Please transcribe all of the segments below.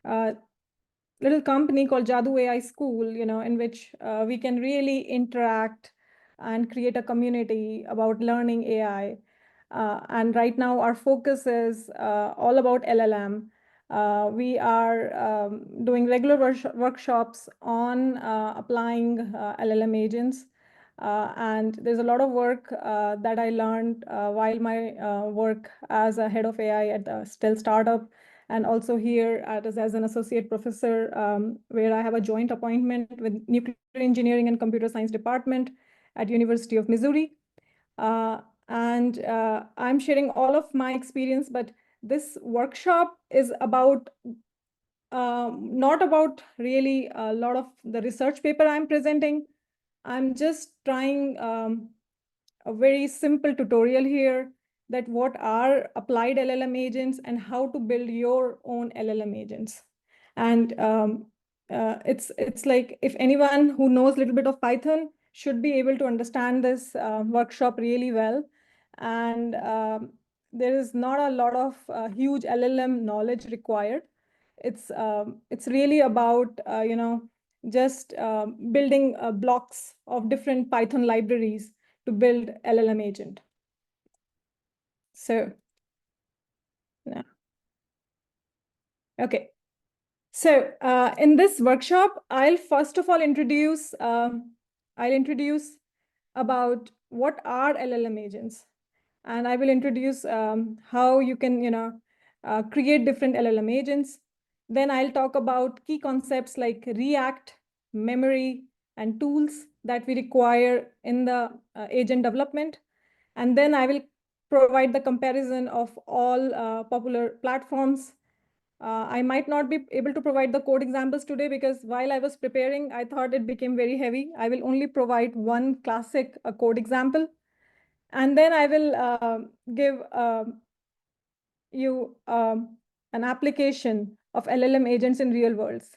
little company called JadooAI School, in which we can really interact and create a community about learning AI. And right now, our focus is all about LLM. We are doing regular workshops on applying LLM agents. And there's a lot of work that I learned while my work as a head of AI at a still startup, and also here as an associate professor, where I have a joint appointment with Nuclear Engineering and Computer Science Department at University of Missouri. And I'm sharing all of my experience, but this workshop is about not about really a lot of the research paper I'm presenting. I'm just trying a very simple tutorial here that what are applied LLM agents and how to build your own LLM agents. And it's like if anyone who knows a little bit of Python should be able to understand this workshop really well. And there is not a lot of huge LLM knowledge required. It's really about just building blocks of different Python libraries to build LLM agent. So, yeah. Okay. So in this workshop, I'll first of all introduce about what are LLM agents, and I will introduce how you can create different LLM agents. Then I'll talk about key concepts like React, memory, and tools that we require in the agent development. And then I will provide the comparison of all popular platforms. I might not be able to provide the code examples today because while I was preparing, I thought it became very heavy. I will only provide one classic code example. And then I will give you an application of LLM agents in real worlds,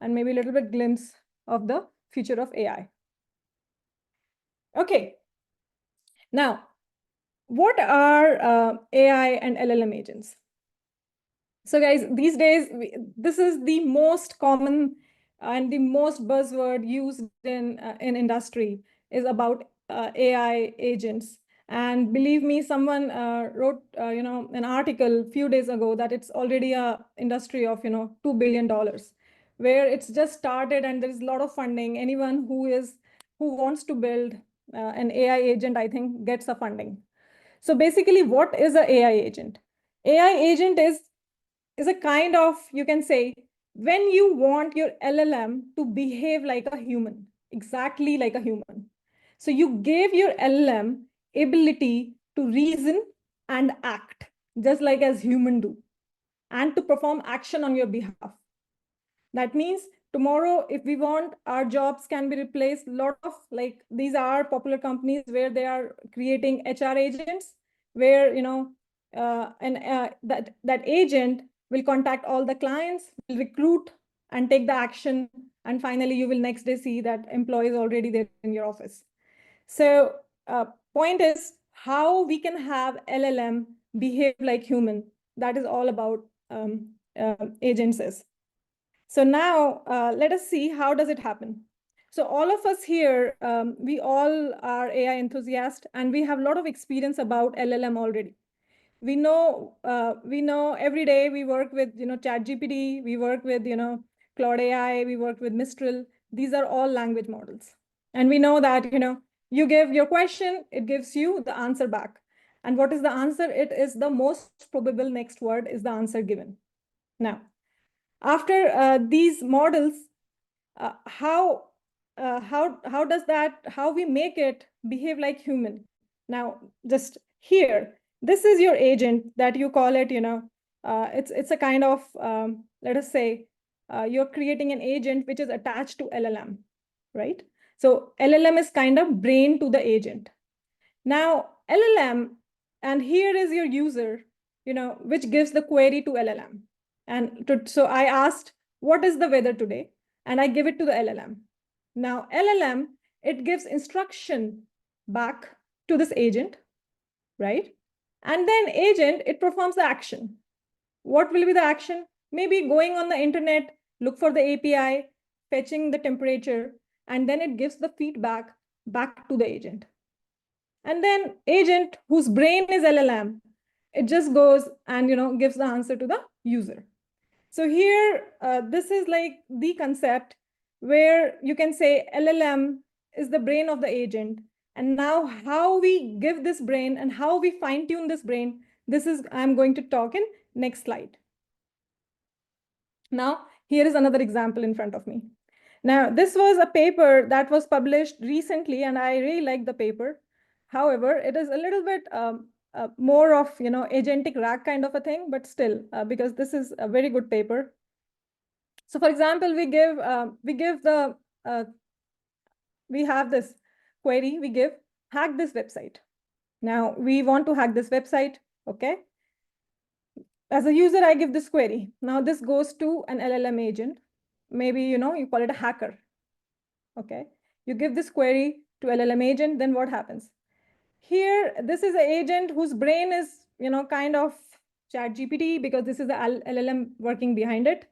and maybe a little bit glimpse of the future of AI. Okay. Now, what are AI and LLM agents? So guys, these days, this is the most common and the most buzzword used in industry is about AI agents. And believe me, someone wrote an article a few days ago that it's already a industry of $2 billion, where it's just started and there's a lot of funding. Anyone who wants to build an AI agent, I think, gets a funding. So basically, what is an AI agent? AI agent is a kind of, you can say, when you want your LLM to behave like a human, exactly like a human. So you gave your LLM ability to reason and act just like as human do, and to perform action on your behalf. That means tomorrow, if we want, our jobs can be replaced. A lot of like these are popular companies where they are creating HR agents, where that agent will contact all the clients, will recruit and take the action, and finally you will next day see that employee is already there in your office. So point is how we can have LLM behave like human. That is all about agents is. So now let us see how does it happen. So all of us here, we all are AI enthusiasts, and we have a lot of experience about LLM already. We know every day we work with ChatGPT, we work with Claude AI, we work with Mistral. These are all language models, and we know that you give your question, it gives you the answer back. And what is the answer? It is the most probable next word is the answer given. Now, after these models, how we make it behave like human? Now, just here, this is your agent that you call it. It's a kind of let us say you're creating an agent which is attached to LLM, right? So LLM is kind of brain to the agent. Now LLM, and here is your user, which gives the query to LLM. So I asked, what is the weather today? And I give it to the LLM. Now LLM, it gives instruction back to this agent, right? And then agent, it performs the action. What will be the action? Maybe going on the internet, look for the API, fetching the temperature, and then it gives the feedback back to the agent. And then agent whose brain is LLM, it just goes and gives the answer to the user. So here, this is like the concept where you can say LLM is the brain of the agent. And now how we give this brain and how we fine tune this brain, this is I'm going to talk in next slide. Now, here is another example in front of me. Now, this was a paper that was published recently, and I really like the paper. However, it is a little bit more of agentic RAG kind of a thing, but still, because this is a very good paper. So, for example, we have this query. We give hack this website. Now we want to hack this website. Okay. As a user, I give this query. Now this goes to an LLM agent. Maybe, you call it a hacker. Okay. You give this query to LLM agent, then what happens? Here, this is an agent whose brain is, kind of ChatGPT because this is the LLM working behind it.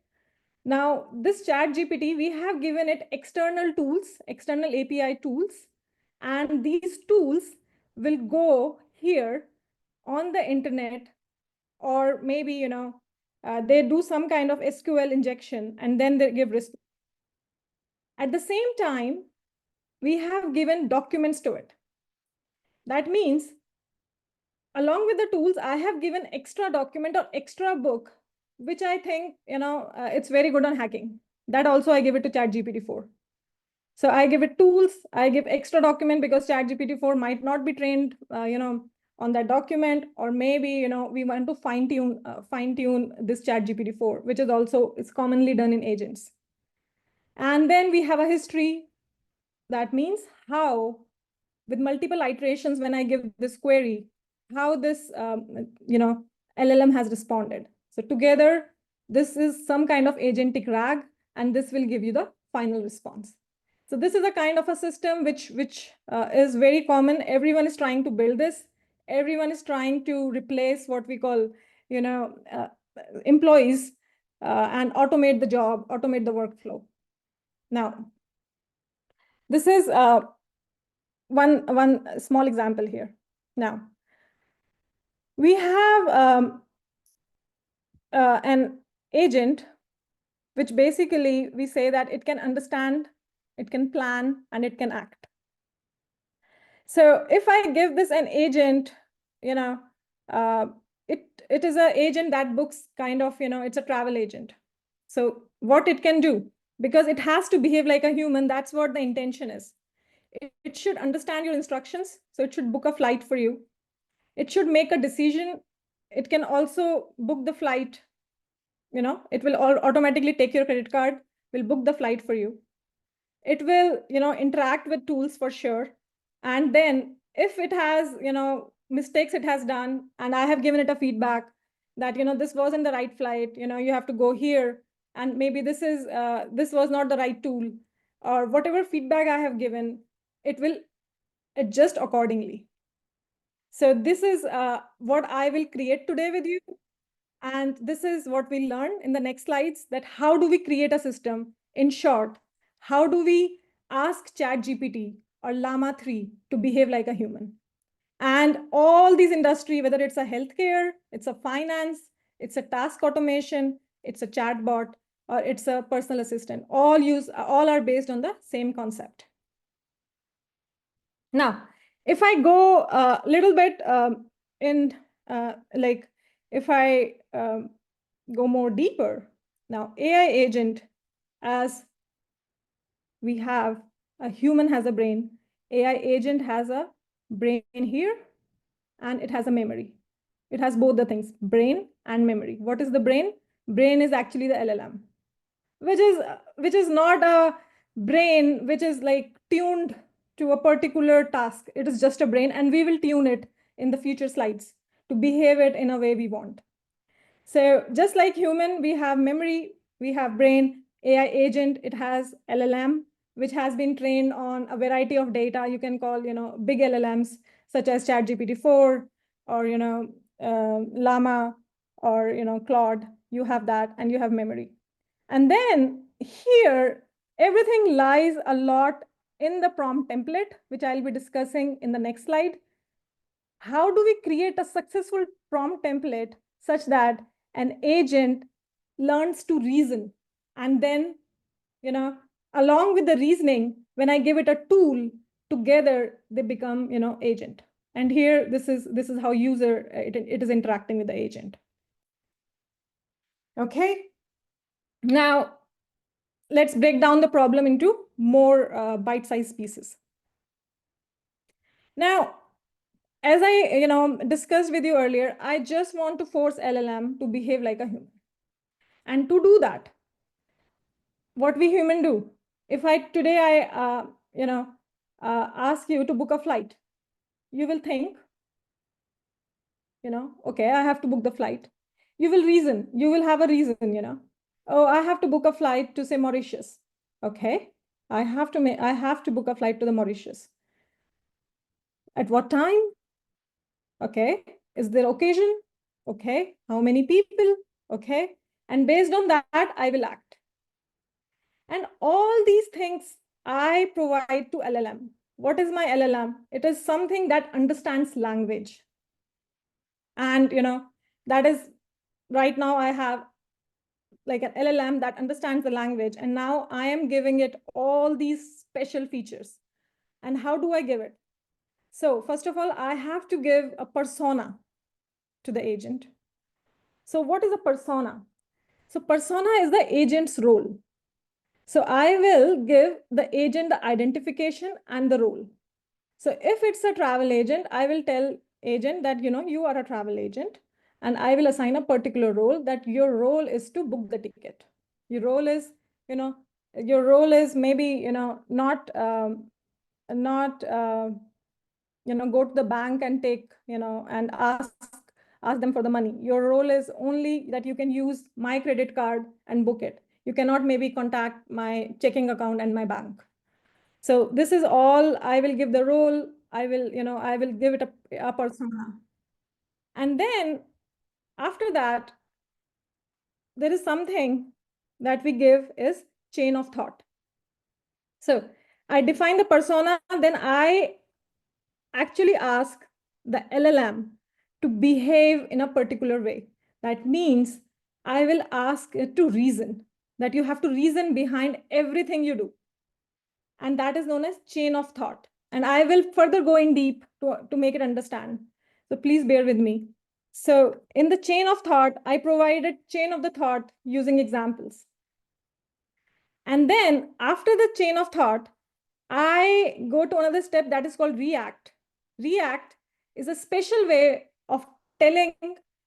Now, this ChatGPT, we have given it external tools, external API tools, and these tools will go here on the internet, or maybe, they do some kind of SQL injection, and then they give response. At the same time, we have given documents to it. That means, along with the tools, I have given extra document or extra book, which I think, it's very good on hacking. That also I give it to ChatGPT-4. So I give it tools, I give extra document because ChatGPT-4 might not be trained, on that document, or maybe, we want to fine tune this ChatGPT-4, which is also, it's commonly done in agents. And then we have a history. That means how, with multiple iterations, when I give this query, how this, LLM has responded. So together, this is some kind of agentic RAG, and this will give you the final response. So this is a kind of a system which is very common. Everyone is trying to build this. Everyone is trying to replace what we call, employees and automate the job, automate the workflow. Now, this is one small example here. Now, we have an agent, which basically we say that it can understand, it can plan, and it can act. So if I give this an agent, it is an agent that books kind of, it's a travel agent. So what it can do, because it has to behave like a human, that's what the intention is. It should understand your instructions. So it should book a flight for you. It should make a decision. It can also book the flight. It will automatically take your credit card, will book the flight for you. It will, interact with tools for sure. And then if it has, mistakes it has done, and I have given it a feedback that, this wasn't the right flight, you have to go here, and maybe this was not the right tool, or whatever feedback I have given, it will adjust accordingly. So this is what I will create today with you. And this is what we'll learn in the next slides, that how do we create a system? In short, how do we ask ChatGPT or Llama 3 to behave like a human? And all these industry, whether it's a healthcare, it's a finance, it's a task automation, it's a chatbot, or it's a personal assistant, all are based on the same concept. Now, if I go a little bit if I go more deeper, now AI agent, as we have a human has a brain, AI agent has a brain here, and it has a memory. It has both the things, brain and memory. What is the brain? Brain is actually the LLM, which is not a brain which is like tuned to a particular task. It is just a brain, and we will tune it in the future slides to behave it in a way we want. So just like human, we have memory, we have brain. AI agent, it has LLM, which has been trained on a variety of data. You can call, big LLMs such as ChatGPT-4 or, Llama or, Claude. you have that, and you have memory. And then here, everything lies a lot in the prompt template, which I'll be discussing in the next slide. How do we create a successful prompt template such that an agent learns to reason? And then, along with the reasoning, when I give it a tool, together they become, agent. And here, this is how user it is interacting with the agent. Okay. Now, let's break down the problem into more bite-sized pieces. Now, as I discussed with you earlier, I just want to force LLM to behave like a human. And to do that, what we human do, if today I ask you to book a flight, you will think, okay, I have to book the flight. You will reason. You will have a reason. Oh, I have to book a flight to, say, Mauritius. Okay, I have to book a flight to the Mauritius. At what time? Okay. Is there occasion? Okay. How many people? Okay. And based on that, I will act. And all these things I provide to LLM. What is my LLM? It is something that understands language. And, that is right now I have like an LLM that understands the language. And now I am giving it all these special features. And how do I give it? So first of all, I have to give a persona to the agent. So what is a persona? So persona is the agent's role. So I will give the agent the identification and the role. So if it's a travel agent, I will tell agent that, you are a travel agent, and I will assign a particular role, that your role is to book the ticket. Your role is, maybe, not go to the bank and take, and ask them for the money. Your role is only that you can use my credit card and book it. You cannot maybe contact my checking account and my bank. So this is all I will give the role. I will give it a persona. And then after that, there is something that we give is chain of thought. So I define the persona, then I actually ask the LLM to behave in a particular way. That means I will ask it to reason, that you have to reason behind everything you do. And that is known as chain of thought. And I will further go in deep to make it understand. So please bear with me. So in the chain of thought, I provided chain of the thought using examples. And then after the chain of thought, I go to another step that is called react. React is a special way of telling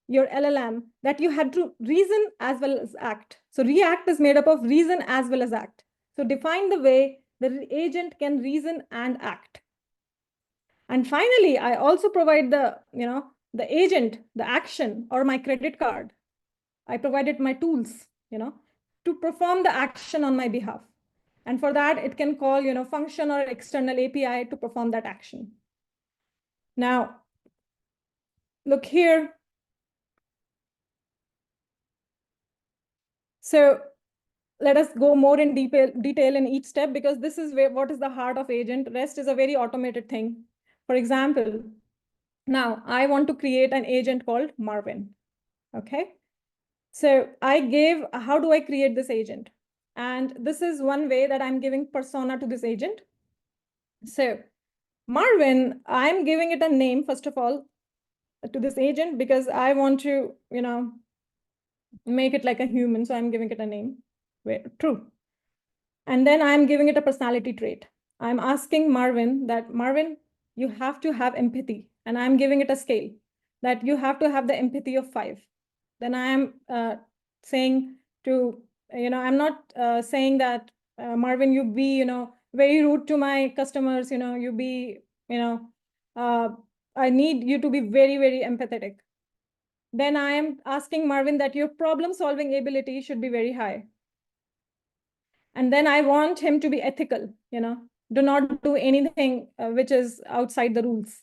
your LLM that you had to reason as well as act. So react is made up of reason as well as act. So define the way the agent can reason and act. And finally, I also provide the agent, the action, or my credit card. I provided my tools, to perform the action on my behalf. And for that, it can call, function or external API to perform that action. Now, look here. So let us go more in detail in each step, because this is what is the heart of agent. Rest is a very automated thing. For example, now I want to create an agent called Marvin. Okay. So how do I create this agent? And this is one way that I'm giving persona to this agent. So Marvin, I'm giving it a name, first of all, to this agent, because I want to, make it like a human. So I'm giving it a name. True. And then I'm giving it a personality trait. I'm asking Marvin that, Marvin, you have to have empathy. And I'm giving it a scale that you have to have the empathy of 5. Then I am saying to, I'm not saying that, Marvin, you be, very rude to my customers, you be, I need you to be very, very empathetic. Then I am asking Marvin that your problem solving ability should be very high. And then I want him to be ethical, do not do anything which is outside the rules.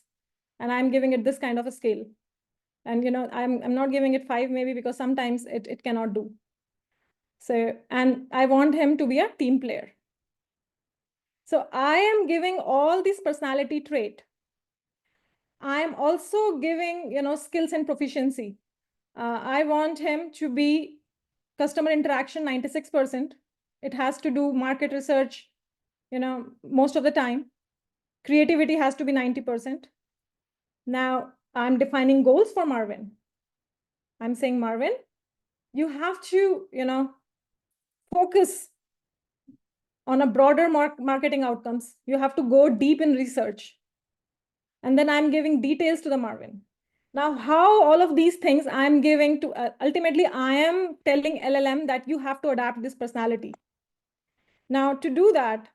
And I'm giving it this kind of a scale. And I'm not giving it 5 maybe, because sometimes it cannot do. So, and I want him to be a team player. So I am giving all these personality trait. I am also giving, skills and proficiency. I want him to be customer interaction 96%. It has to do market research, most of the time. Creativity has to be 90%. Now I'm defining goals for Marvin. I'm saying, Marvin, you have to, focus on a broader marketing outcomes. You have to go deep in research. And then I'm giving details to the Marvin. Now, how all of these things I'm giving to, ultimately, I am telling LLM that you have to adapt this personality. Now, to do that,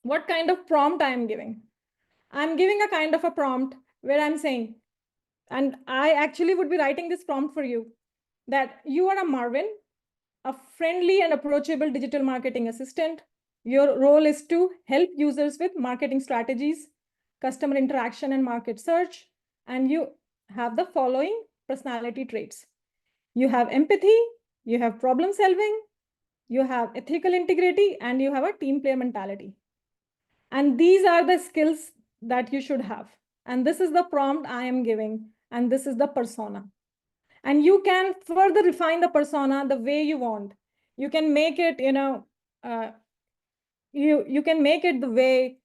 what kind of prompt I am giving? I'm giving a kind of a prompt where I'm saying, and I actually would be writing this prompt for you, that you are a Marvin, a friendly and approachable digital marketing assistant. Your role is to help users with marketing strategies, customer interaction, and market search. And you have the following personality traits. You have empathy, you have problem solving, you have ethical integrity, and you have a team player mentality. And these are the skills that you should have. And this is the prompt I am giving. And this is the persona. And you can further refine the persona the way you want. You can make it, you can make it the way,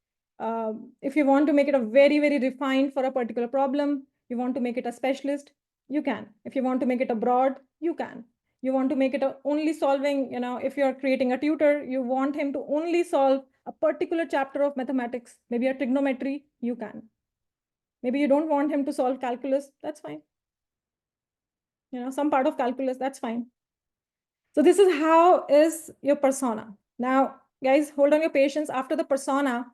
if you want to make it a very, very refined for a particular problem, you want to make it a specialist, you can. If you want to make it a broad, you can. You want to make it a only solving, if you're creating a tutor, you want him to only solve a particular chapter of mathematics, maybe a trigonometry, you can. Maybe you don't want him to solve calculus, that's fine. Some part of calculus, that's fine. So this is how is your persona. Now, guys, hold on your patience. After the persona,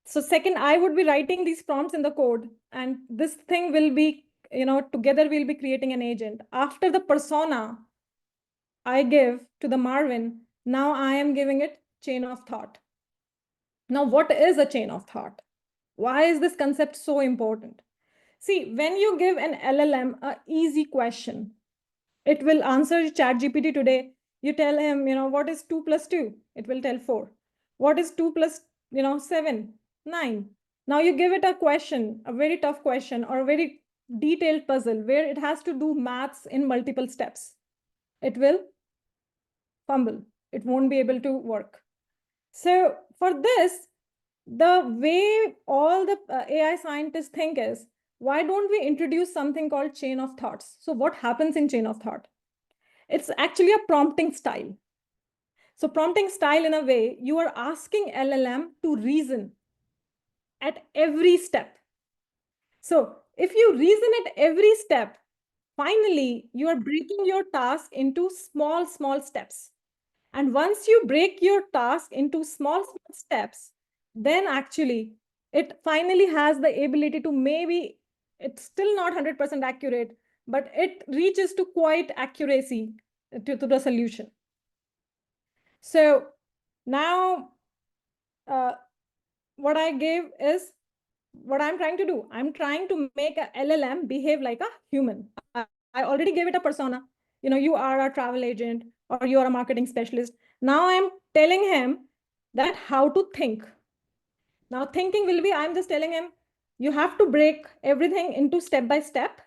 so second, I would be writing these prompts in the code, and this thing will be, together we'll be creating an agent. After the persona I give to the Marvin, now I am giving it chain of thought. Now, what is a chain of thought? Why is this concept so important? See, when you give an LLM an easy question, it will answer ChatGPT today. You tell him, what is 2 plus 2? It will tell 4. What is 2 plus, 7? 9. Now you give it a question, a very tough question or a very detailed puzzle where it has to do maths in multiple steps. It will fumble. It won't be able to work. So for this, the way all the AI scientists think is, why don't we introduce something called chain of thoughts? So what happens in chain of thought? It's actually a prompting style. So prompting style, in a way, you are asking LLM to reason at every step. So if you reason at every step, finally, you are breaking your task into small, small steps. And once you break your task into small, small steps, then actually it finally has the ability to, maybe it's still not 100% accurate, but it reaches to quite accuracy to the solution. So now what I gave is what I'm trying to do. I'm trying to make a LLM behave like a human. I already gave it a persona. You are a travel agent or you are a marketing specialist. Now I'm telling him that how to think. Now thinking will be, I'm just telling him, you have to break everything into step by step.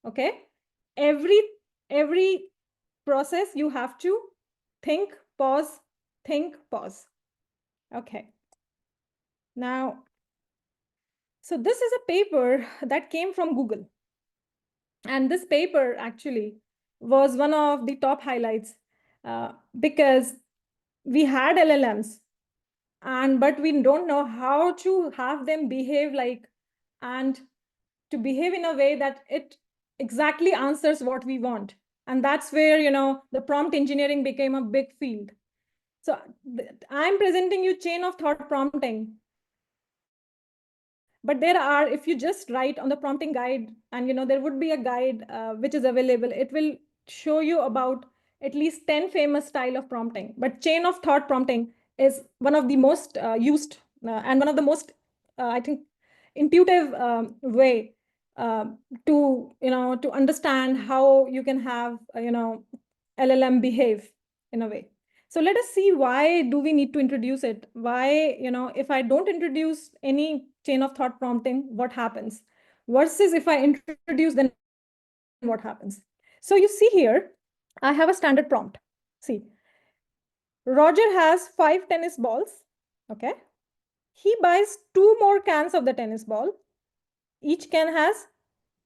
Okay. Every process you have to think, pause, think, pause. Okay. Now, so this is a paper that came from Google. And this paper actually was one of the top highlights because we had LLMs, but we don't know how to have them behave like, and to behave in a way that it exactly answers what we want. And that's where, the prompt engineering became a big field. So I'm presenting you chain of thought prompting. But there are, if you just write on the prompting guide, and there would be a guide which is available, it will show you about at least 10 famous style of prompting. But chain of thought prompting is one of the most used and one of the most, I think, intuitive way to understand how you can have LLM behave in a way. So let us see, why do we need to introduce it? Why, if I don't introduce any chain of thought prompting, what happens? Versus if I introduce, then what happens? So you see here, I have a standard prompt. See, Roger has 5 tennis balls. Okay. He buys 2 more cans of the tennis ball. Each can has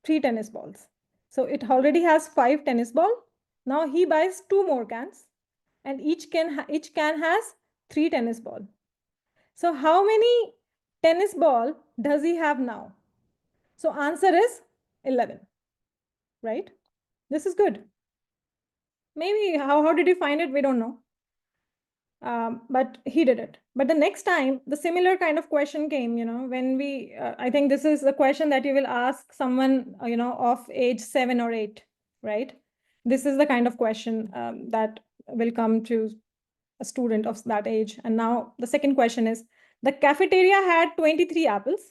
3 tennis balls. So it already has 5 tennis ball. Now he buys 2 more cans, and each can has 3 tennis ball. So how many tennis ball does he have now? So answer is 11, right? This is good. Maybe how did you find it? We don't know. But he did it. But the next time, the similar kind of question came, when I think this is a question that you will ask someone, of age 7 or 8, right? This is the kind of question that will come to a student of that age. And now the second question is, the cafeteria had 23 apples.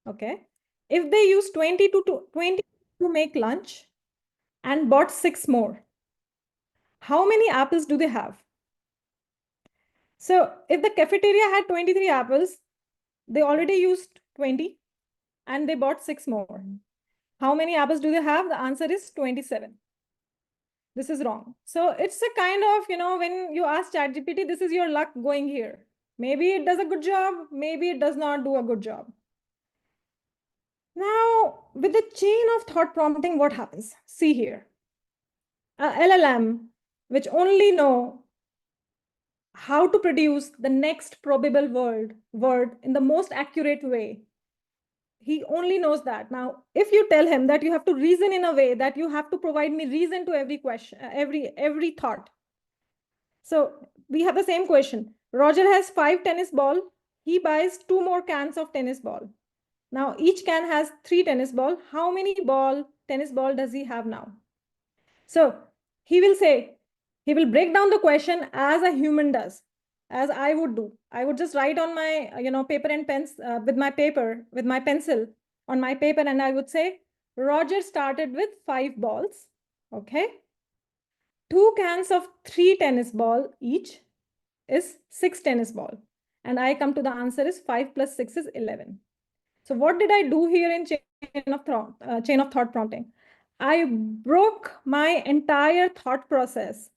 Okay. If they use 20 to make lunch and bought 6 more, how many apples do they have? So if the cafeteria had 23 apples, they already used 20 and they bought 6 more. How many apples do they have? The answer is 27. This is wrong. So it's a kind of, when you ask ChatGPT, this is your luck going here. Maybe it does a good job, maybe it does not do a good job. Now, with the chain of thought prompting, what happens? See here. A LLM, which only know how to produce the next probable word in the most accurate way. He only knows that. Now, if you tell him that you have to reason in a way that you have to provide me reason to every question, every thought. So we have the same question. Roger has 5 tennis ball. He buys 2 more cans of tennis ball. Now each can has 3 tennis ball. How many tennis ball does he have now? So he will say, he will break down the question as a human does, as I would do. I would just write on my, paper and pens with my pencil on my paper. And I would say, Roger started with 5 balls. Okay. 2 cans of 3 tennis ball each is 6 tennis ball. And I come to the answer is 5 plus 6 is 11. So what did I do here in chain of thought prompting? I broke my entire thought process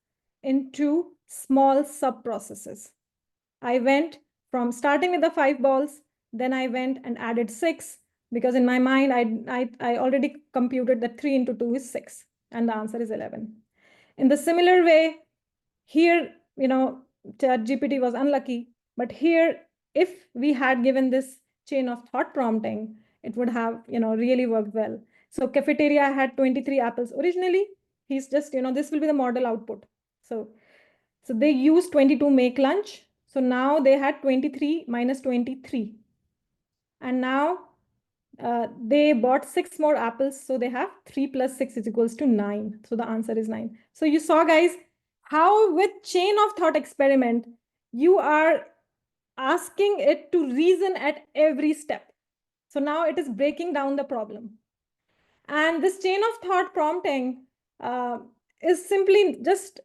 into small sub processes. I went from starting with the 5 balls, then I went and added 6, because in my mind, I already computed that 3 into 2 is 6, and the answer is 11. In the similar way, here, ChatGPT was unlucky, but here, if we had given this chain of thought prompting, it would have, really worked well. So cafeteria had 23 apples originally. He's just, this will be the model output. So they used 20 to make lunch. So now they had 23 minus 23. And now they bought 6 more apples. So they have 3 plus 6 is equals to 9. So the answer is 9. So you saw, guys, how with chain of thought experiment, you are asking it to reason at every step. So now it is breaking down the problem. And this chain of thought prompting is simply just,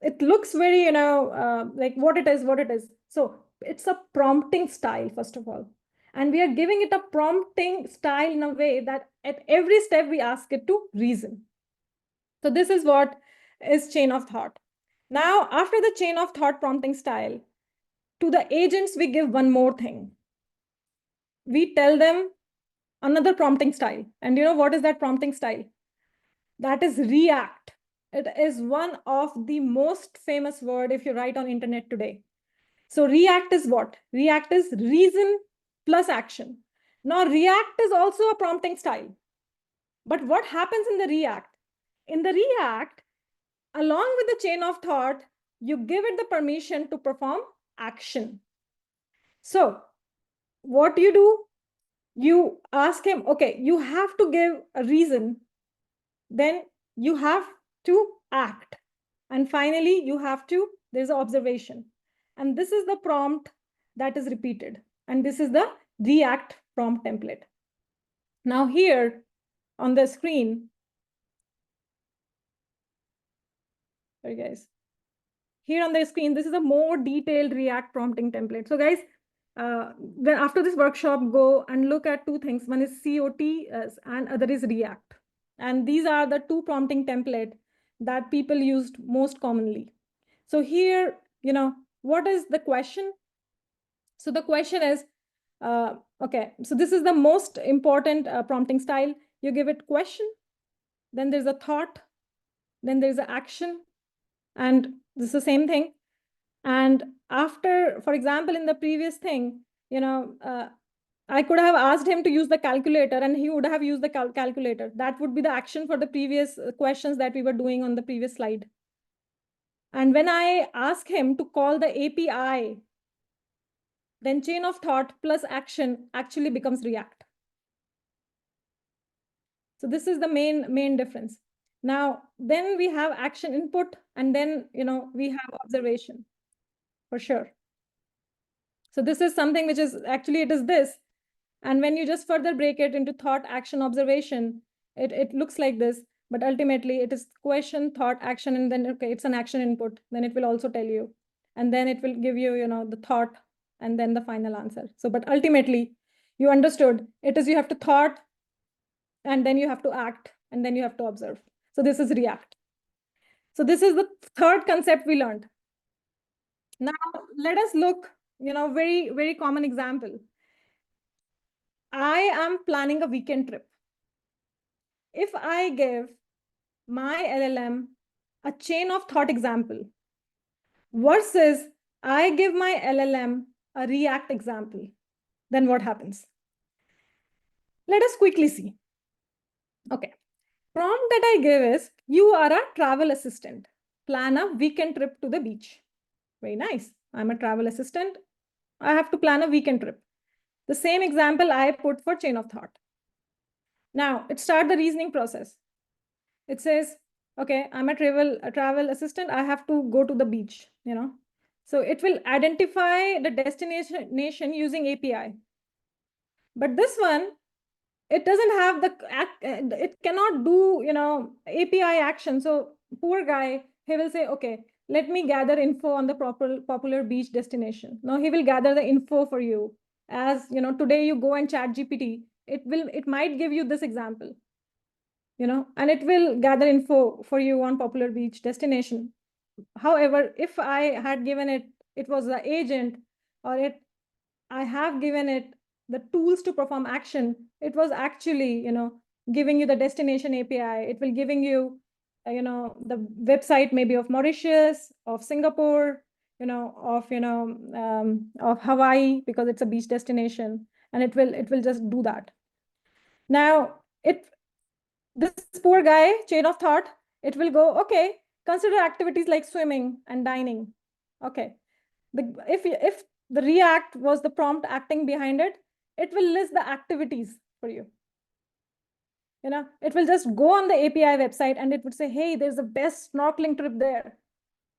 it looks very, like what it is. So it's a prompting style, first of all. And we are giving it a prompting style in a way that at every step we ask it to reason. So this is what is chain of thought. Now, after the chain of thought prompting style, to the agents, we give one more thing. We tell them another prompting style. And you know what is that prompting style? That is react. It is one of the most famous word if you write on internet today. So react is what? React is reason plus action. Now react is also a prompting style. But what happens in the react? In the react, along with the chain of thought, you give it the permission to perform action. So what do? You ask him, okay, you have to give a reason, then you have to act. And finally, there's an observation. And this is the prompt that is repeated. And this is the react prompt template. Now here on the screen, sorry guys, here on the screen, this is a more detailed React prompting template. So guys, then after this workshop, go and look at two things. One is COT and other is React. And these are the two prompting template that people used most commonly. So here, what is the question? So the question is, okay, so this is the most important prompting style. You give it question, then there's a thought, then there's an action, and this is the same thing. And after, for example, in the previous thing, I could have asked him to use the calculator and he would have used the calculator. That would be the action for the previous questions that we were doing on the previous slide. And when I ask him to call the API, then chain of thought plus action actually becomes React. So this is the main difference. Now, then we have action input, and then we have observation for sure. So this is something which is actually, it is this. And when you just further break it into thought, action, observation, it looks like this. But ultimately, it is question, thought, action, and then, okay, it's an action input. Then it will also tell you. And then it will give you, the thought and then the final answer. So, but ultimately, you understood. It is you have to thought, and then you have to act, and then you have to observe. So this is React. So this is the third concept we learned. Now, let us look, very, very common example. I am planning a weekend trip. If I give my LLM a chain of thought example versus I give my LLM a React example, then what happens? Let us quickly see. Okay. Prompt that I give is, you are a travel assistant. Plan a weekend trip to the beach. Very nice. I'm a travel assistant. I have to plan a weekend trip. The same example I put for chain of thought. Now, it starts the reasoning process. It says, okay, I'm a travel assistant. I have to go to the beach, So it will identify the destination using API. But this one, it doesn't have it cannot do, API action. So poor guy, he will say, okay, let me gather info on the popular beach destination. Now he will gather the info for you. As today you go and chat GPT, it might give you this example, and it will gather info for you on popular beach destination. However, if I had given it was the agent, or I have given it the tools to perform action, it was actually, giving you the destination API. It will giving you, the website maybe of Mauritius, of Singapore, of Hawaii, because it's a beach destination, and it will just do that. Now, this poor guy, chain of thought, it will go, okay, consider activities like swimming and dining. Okay. If the React was the prompt acting behind it, it will list the activities for you. It will just go on the API website and it would say, hey, there's the best snorkeling trip there,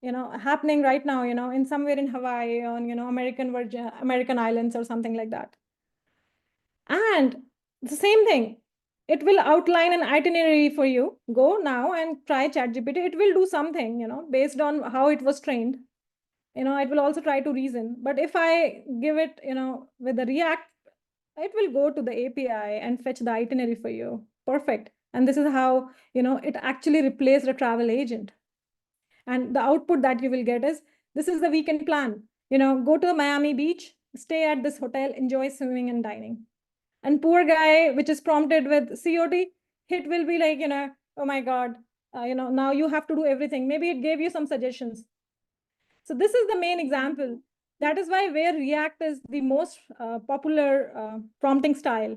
happening right now, in somewhere in Hawaii, on, American islands or something like that. And the same thing, it will outline an itinerary for you. Go now and try ChatGPT. It will do something, based on how it was trained. It will also try to reason. But if I give it, with the React, it will go to the API and fetch the itinerary for you. Perfect. And this is how, it actually replaced a travel agent. And the output that you will get is, this is the weekend plan. Go to the Miami beach, stay at this hotel, enjoy swimming and dining. And poor guy, which is prompted with COT, it will be like, oh my God, now you have to do everything. Maybe it gave you some suggestions. So this is the main example. That is why where React is the most popular prompting style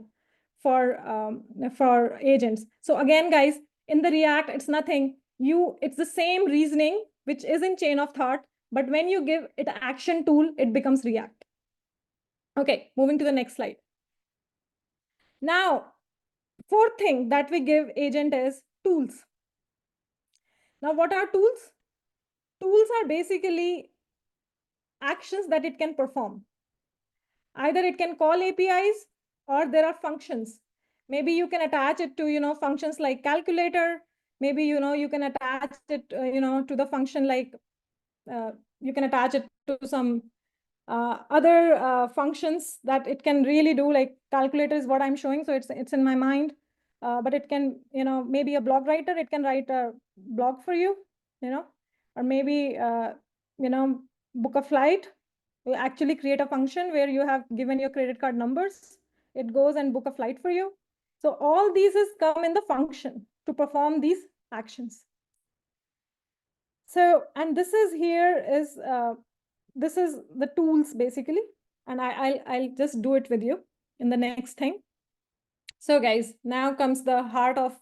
for agents. So again, guys, in the React, it's nothing. It's the same reasoning, which is in chain of thought, but when you give it an action tool, it becomes React. Okay, moving to the next slide. Now, fourth thing that we give agent is tools. Now, what are tools? Tools are basically actions that it can perform. Either it can call APIs or there are functions. Maybe you can attach it to functions like calculator. Maybe you can attach it to the function like you can attach it to some other functions that it can really do, like calculator is what I'm showing, so it's in my mind. But it can, maybe a blog writer, it can write a blog for you, or maybe book a flight. You actually create a function where you have given your credit card numbers. It goes and book a flight for you. So all these is come in the function to perform these actions. So, and this is here is this is the tools basically, and I'll just do it with you in the next thing. So guys, now comes the heart of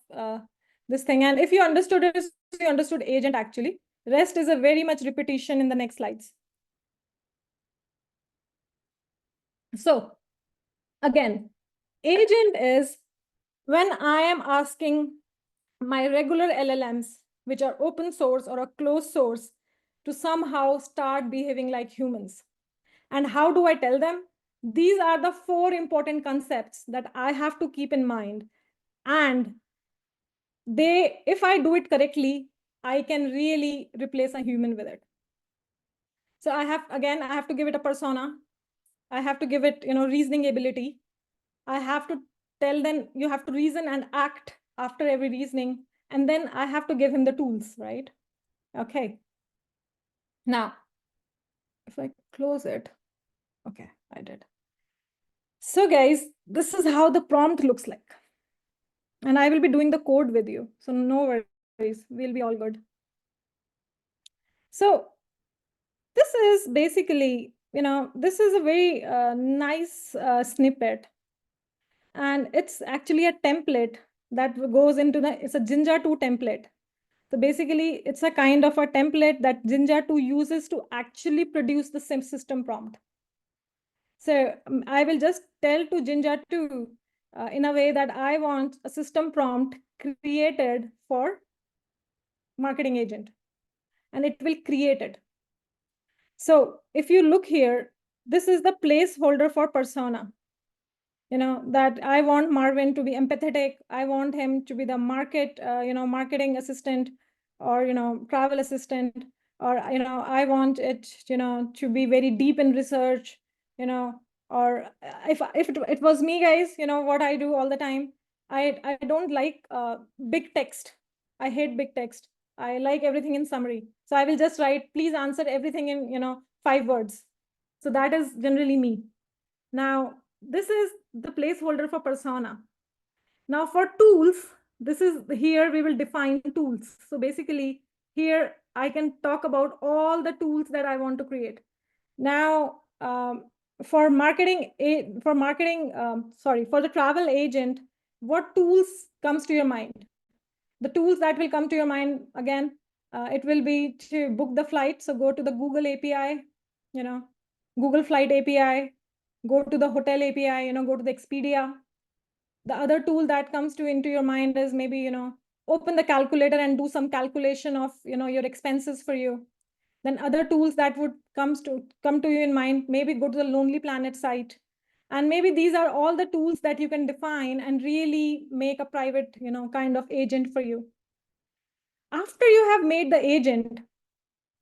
this thing, and if you understood it, you understood agent actually. Rest is a very much repetition in the next slides. So again, agent is when I am asking my regular LLMs, which are open source or a closed source, to somehow start behaving like humans. And how do I tell them? These are the 4 important concepts that I have to keep in mind. And if I do it correctly, I can really replace a human with it. So I have to give it a persona. I have to give it, reasoning ability. I have to tell them you have to reason and act after every reasoning. And then I have to give him the tools, right? Okay. Now, if I close it, okay, I did. So guys, this is how the prompt looks like. And I will be doing the code with you. So no worries, we'll be all good. So this is basically, this is a very nice snippet. And it's actually a template that goes into it's a Jinja 2 template. So basically, it's a kind of a template that Jinja 2 uses to actually produce the system prompt. So I will just tell to Jinja 2 in a way that I want a system prompt created for marketing agent, and it will create it. So if you look here, this is the placeholder for persona. That I want Marvin to be empathetic. I want him to be the marketing assistant, or, travel assistant, or, I want it, to be very deep in research, or if it was me, guys, what I do all the time, I don't like big text. I hate big text. I like everything in summary. So I will just write, please answer everything in, 5 words. So that is generally me. Now, this is the placeholder for persona. Now for tools, this is here we will define tools. So basically here I can talk about all the tools that I want to create. Now, for the travel agent, what tools comes to your mind? The tools that will come to your mind, again, it will be to book the flight. So go to the Google API, Google Flight API, go to the hotel API, go to the Expedia. The other tool that comes into your mind is maybe, open the calculator and do some calculation of, your expenses for you. Then other tools that would come to you in mind, maybe go to the Lonely Planet site. And maybe these are all the tools that you can define and really make a private, kind of agent for you. After you have made the agent,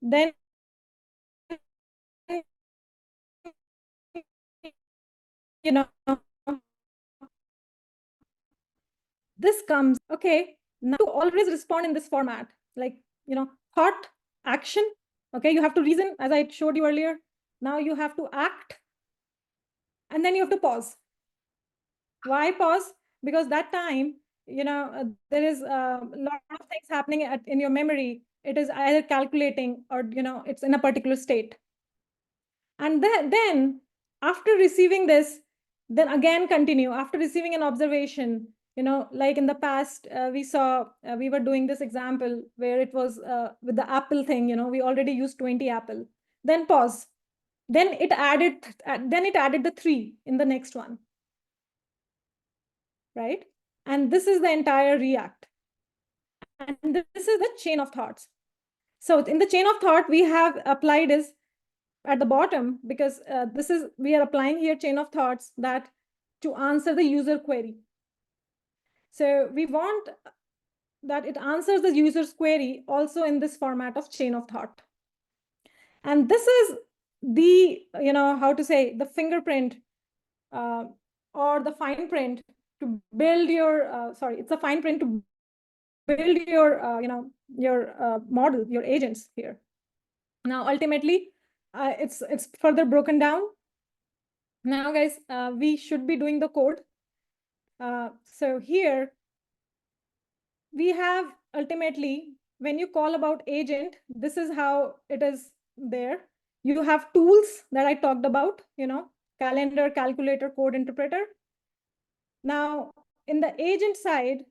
then this comes, okay, now to always respond in this format, like, thought, action. Okay, you have to reason, as I showed you earlier. Now you have to act, and then you have to pause. Why pause? Because that time, there is a lot of things happening in your memory. It is either calculating or, it's in a particular state. And then after receiving this, then again continue. After receiving an observation, like in the past, we were doing this example where it was with the apple thing, we already used 20 apple. Then pause. Then it added the 3 in the next one. Right? And this is the entire React. And this is the chain of thoughts. So in the chain of thought, we have applied is at the bottom, because we are applying here chain of thoughts that to answer the user query. So we want that it answers the user's query also in this format of chain of thought. And this is the, how to say, the fingerprint or the fine print to build your, it's a fine print to build your, your model, your agents here. Now, ultimately, it's further broken down. Now, guys, we should be doing the code. So here, we have ultimately, when you call about agent, this is how it is there. You have tools that I talked about, calendar, calculator, code interpreter. Now, in the agent side,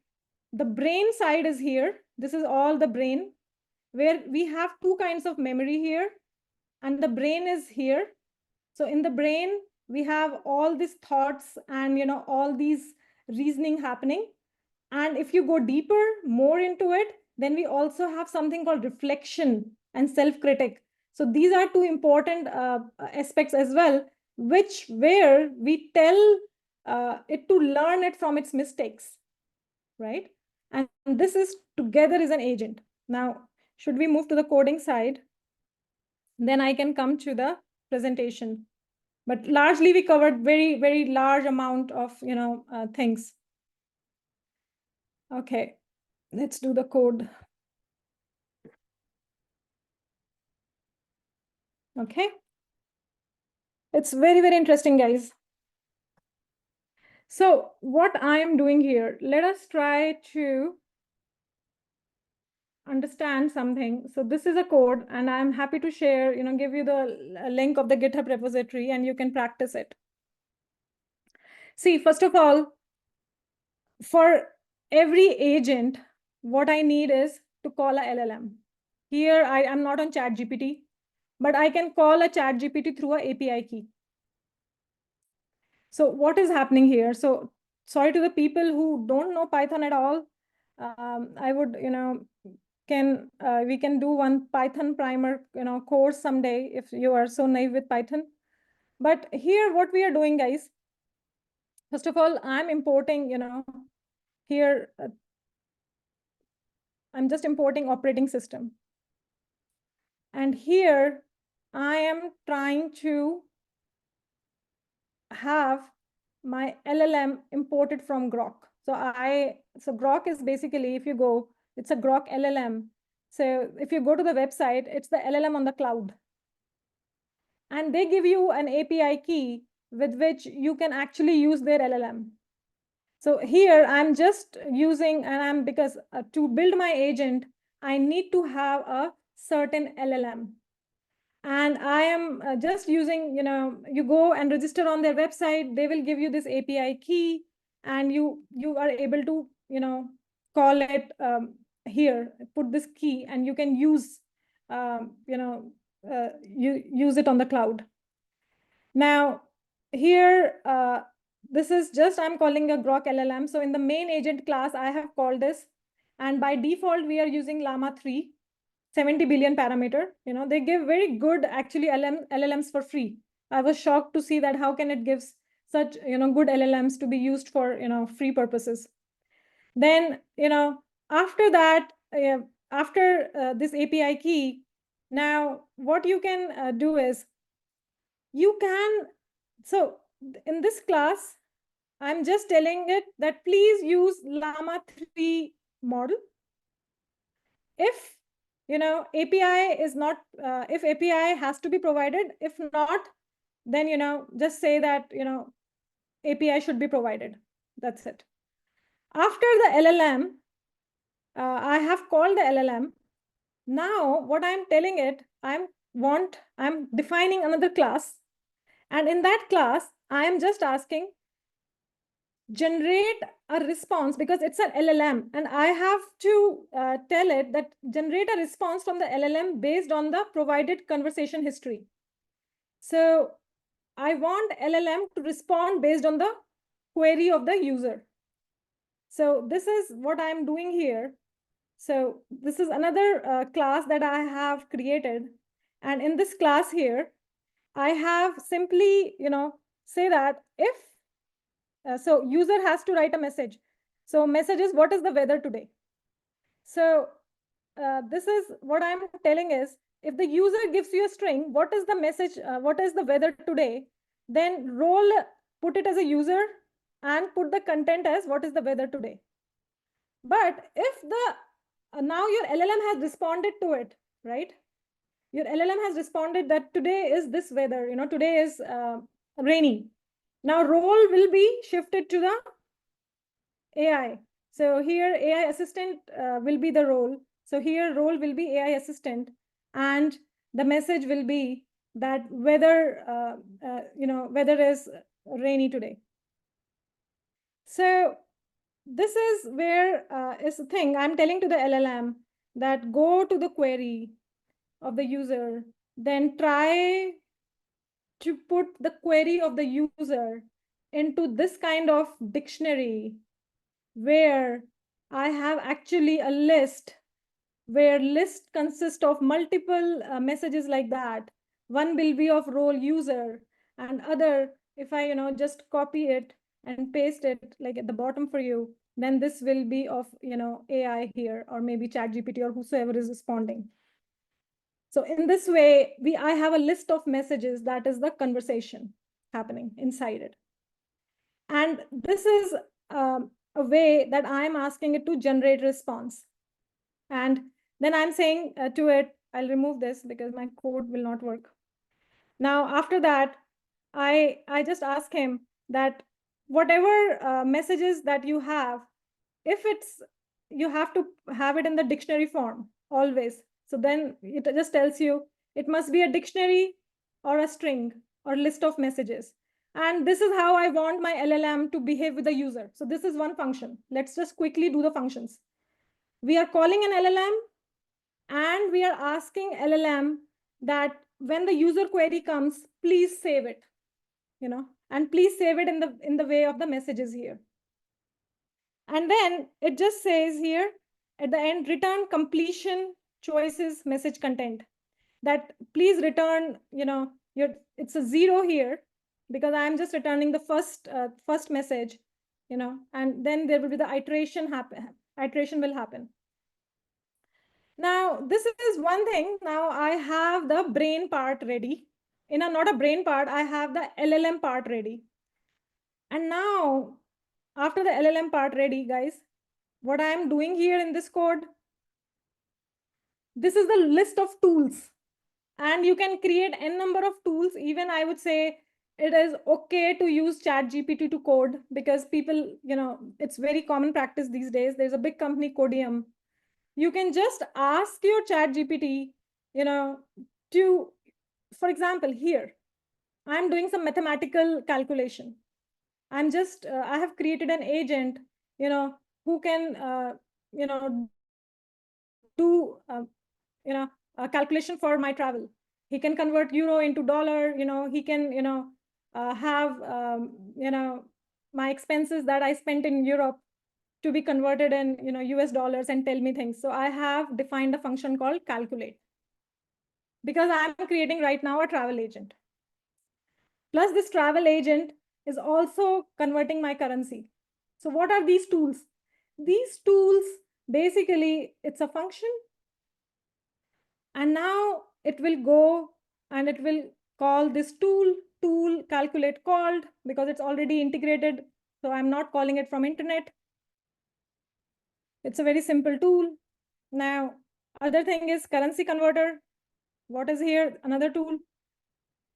the brain side is here. This is all the brain, where we have two kinds of memory here, and the brain is here. So in the brain, we have all these thoughts and all these reasoning happening. And if you go deeper, more into it, then we also have something called reflection and self-critic. So these are two important aspects as well, where we tell it to learn it from its mistakes, right? And this is together is an agent. Now, should we move to the coding side? Then I can come to the presentation. But largely we covered very, very large amount of, things. Okay, let's do the code. Okay. It's very, very interesting, guys. So what I'm doing here, let us try to understand something. So this is a code, and I'm happy to share, give you the link of the GitHub repository, and you can practice it. See, first of all, for every agent, what I need is to call a LLM. Here, I am not on ChatGPT, but I can call a ChatGPT through a API key. So what is happening here? So sorry to the people who don't know Python at all. I would, we can do one Python primer, course someday if you are so naive with Python. But here, what we are doing, guys, first of all, I'm importing, here, I'm just importing operating system. And here, I am trying to have my LLM imported from Grok. So Grok is basically, if you go, it's a Grok LLM. So if you go to the website, it's the LLM on the cloud. And they give you an API key with which you can actually use their LLM. So here I'm just using, because to build my agent, I need to have a certain LLM. And I am just using, you go and register on their website, they will give you this API key, and you are able to, call it here, put this key, and you can use, you use it on the cloud. Now, here, this is just, I'm calling a Grok LLM. So in the main agent class, I have called this. And by default, we are using Llama 3. 70 billion parameter, they give very good actually LLMs for free. I was shocked to see that how can it gives such, good LLMs to be used for, free purposes. Then, after that, after this API key, now what you can do is you can, so in this class, I'm just telling it that please use Llama 3 model. If API is not, if API has to be provided, if not, then, just say that, API should be provided. That's it. After the LLM, I have called the LLM. Now, what I'm telling it, I'm defining another class. And in that class, I am just asking, generate a response, because it's an LLM, and I have to tell it that generate a response from the LLM based on the provided conversation history. So I want LLM to respond based on the query of the user. So this is what I'm doing here. So this is another class that I have created. And in this class here, I have simply, say that if, so user has to write a message. So message is, what is the weather today? So this is what I'm telling is, if the user gives you a string, what is the message, what is the weather today, then put it as a user and put the content as what is the weather today. But if now your LLM has responded to it, right? Your LLM has responded that today is this weather, today is rainy. Now role will be shifted to the AI. So here AI assistant will be the role. So here role will be AI assistant, and the message will be that weather is rainy today. So this is where is the thing I'm telling to the LLM, that go to the query of the user, then try to put the query of the user into this kind of dictionary where I have actually a list, where list consists of multiple messages like that. One will be of role user, and other, if I just copy it and paste it like at the bottom for you, then this will be of AI here, or maybe ChatGPT or whosoever is responding. So in this way, I have a list of messages that is the conversation happening inside it. And this is a way that I'm asking it to generate response. And then I'm saying to it, I'll remove this because my code will not work. Now, after that, I just ask him that whatever messages that you have, if you have to have it in the dictionary form always. So then it just tells you it must be a dictionary or a string or list of messages. And this is how I want my LLM to behave with the user. So this is one function. Let's just quickly do the functions. We are calling an LLM, and we are asking LLM that when the user query comes, please save it, and please save it in the way of the messages here. And then it just says here at the end, return completion choices message content, that please return, it's a 0 here because I'm just returning the first message, and then there will be the iteration will happen. Now, this is one thing. Now I have the brain part ready. Not a brain part, I have the LLM part ready. And now, after the LLM part ready, guys, what I am doing here in this code, this is the list of tools. And you can create n number of tools. Even I would say it is okay to use ChatGPT to code, because people, it's very common practice these days. There's a big company, Codium. You can just ask your ChatGPT, to, for example, here, I'm doing some mathematical calculation. I have created an agent, who can, do, a calculation for my travel. He can convert euro into dollar, he can, have, my expenses that I spent in Europe to be converted in, US dollars, and tell me things. So I have defined a function called calculate, because I'm creating right now a travel agent. Plus this travel agent is also converting my currency. So what are these tools? These tools, basically, it's a function. And now it will go and it will call this tool calculate called, because it's already integrated. So I'm not calling it from internet. It's a very simple tool. Now, other thing is currency converter. What is here? Another tool.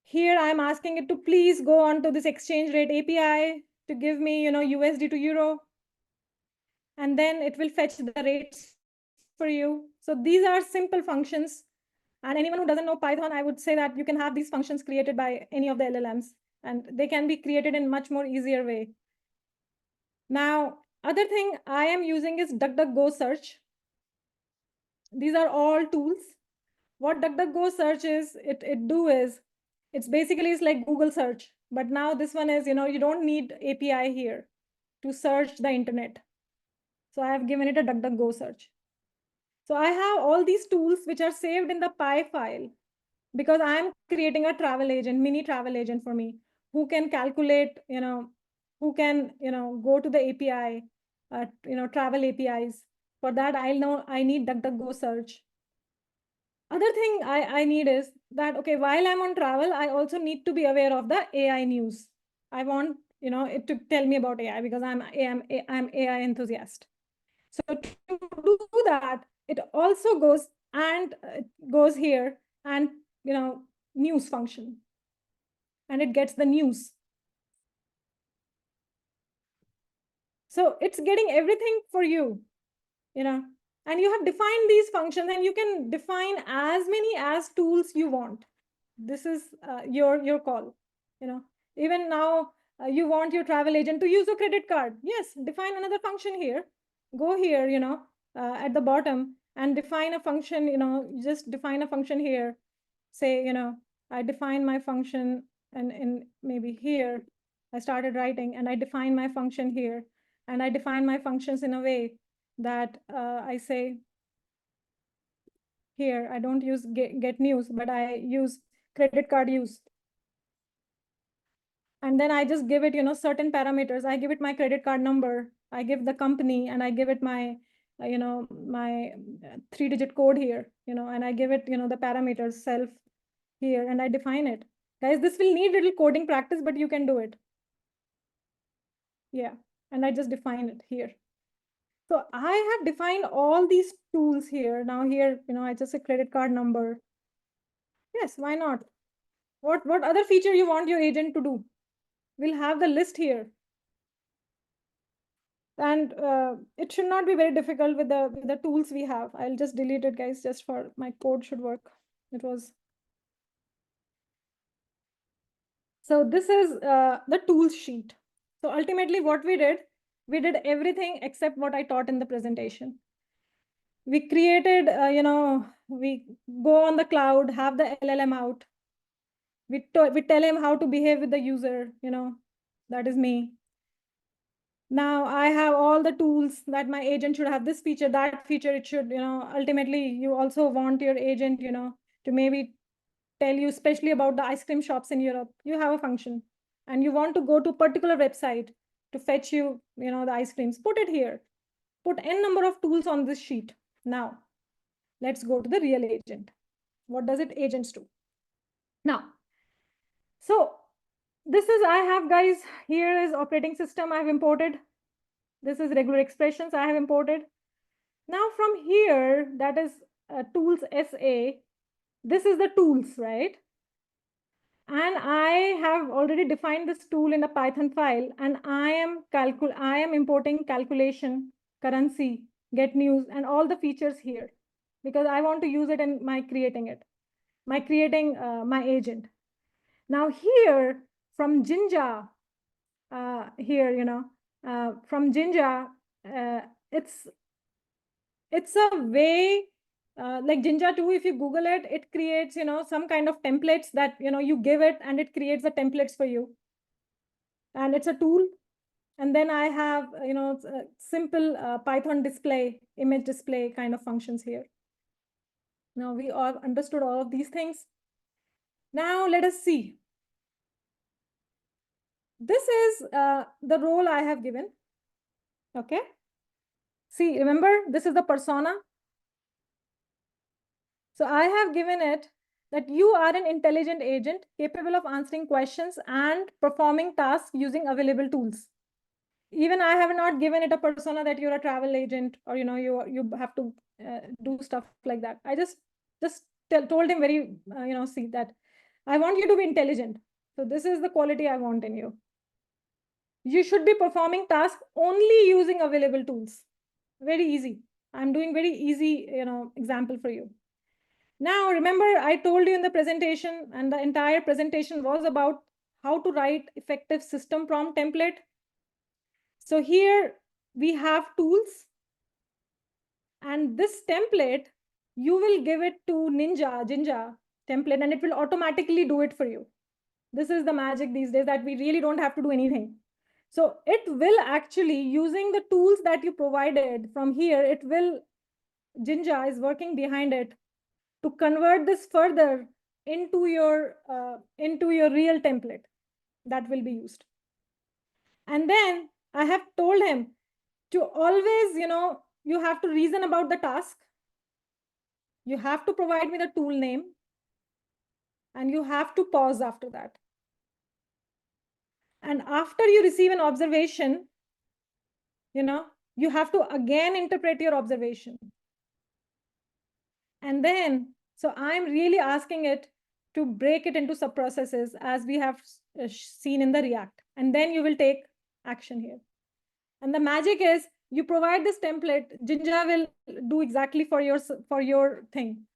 Here I'm asking it to please go on to this exchange rate API to give me, USD to euro. And then it will fetch the rates for you. So these are simple functions. And anyone who doesn't know Python, I would say that you can have these functions created by any of the LLMs, and they can be created in much more easier way. Now, other thing I am using is DuckDuckGo search. These are all tools. What DuckDuckGo search is, it's basically it's like Google search, but now this one is, you don't need API here to search the internet. So I have given it a DuckDuckGo search. So I have all these tools which are saved in the Py file, because I am creating a travel agent, mini travel agent for me, who can calculate, who can, go to the API travel APIs. For that, I'll know I need DuckDuckGo search. Other thing I need is that, okay, while I'm on travel, I also need to be aware of the AI news. I want, it to tell me about AI because I'm AI enthusiast. So to do that, it also goes and goes here and, news function, and it gets the news. So it's getting everything for you, and you have defined these functions, and you can define as many as tools you want. This is your call. Even now, you want your travel agent to use a credit card. Yes, define another function here. Go here, at the bottom, and define a function. Just define a function here. Say, I define my function, and in maybe here, I started writing, and I define my function here, and I define my functions in a way that I say here, I don't use get news, but I use credit card use. And then I just give it, certain parameters. I give it my credit card number, I give the company, and I give it my, my 3-digit code here, and I give it, the parameters self here, and I define it. Guys, this will need little coding practice, but you can do it. Yeah, and I just define it here. So I have defined all these tools here. Now here, I just say credit card number. Yes, why not? What other feature you want your agent to do? We'll have the list here. And it should not be very difficult with the tools we have. I'll just delete it, guys, just for my code should work. It was. So this is the tools sheet. So ultimately what we did everything except what I taught in the presentation. We created, we go on the cloud, have the LLM out. We tell him how to behave with the user, that is me. Now I have all the tools that my agent should have, this feature, that feature, it should, ultimately you also want your agent, to maybe tell you, especially about the ice cream shops in Europe, you have a function and you want to go to a particular website to fetch you, the ice creams, put it here, put n number of tools on this sheet. Now, let's go to the real agent. What does it agents do? Now, so this is, I have, guys, here is operating system I have imported. This is regular expressions I have imported. Now from here, that is tools SA, this is the tools, right? And I have already defined this tool in a Python file, and I am importing calculation, currency, get news, and all the features here, because I want to use it in my creating my agent. Now here from Jinja, here, from Jinja, it's a way, like Jinja 2, if you Google it, it creates, some kind of templates that, you give it and it creates the templates for you. And it's a tool. And then I have, simple Python display, image display kind of functions here. Now we all understood all of these things. Now let us see. This is the role I have given. Okay. See, remember, this is the persona. So I have given it that you are an intelligent agent capable of answering questions and performing tasks using available tools. Even I have not given it a persona that you're a travel agent or, you have to do stuff like that. I just told him very, see that I want you to be intelligent. So this is the quality I want in you. You should be performing tasks only using available tools. Very easy. I'm doing very easy, example for you. Now, remember, I told you in the presentation, and the entire presentation was about how to write effective system prompt template. So here we have tools, and this template, you will give it to Jinja template, and it will automatically do it for you. This is the magic these days, that we really don't have to do anything. So it will actually, using the tools that you provided from here, Jinja is working behind it to convert this further into your real template that will be used. And then I have told him to always, you have to reason about the task. You have to provide me the tool name, and you have to pause after that. And after you receive an observation, you have to again interpret your observation. And then, so I'm really asking it to break it into sub-processes as we have seen in the React. And then you will take action here. And the magic is you provide this template, Jinja will do exactly for your thing.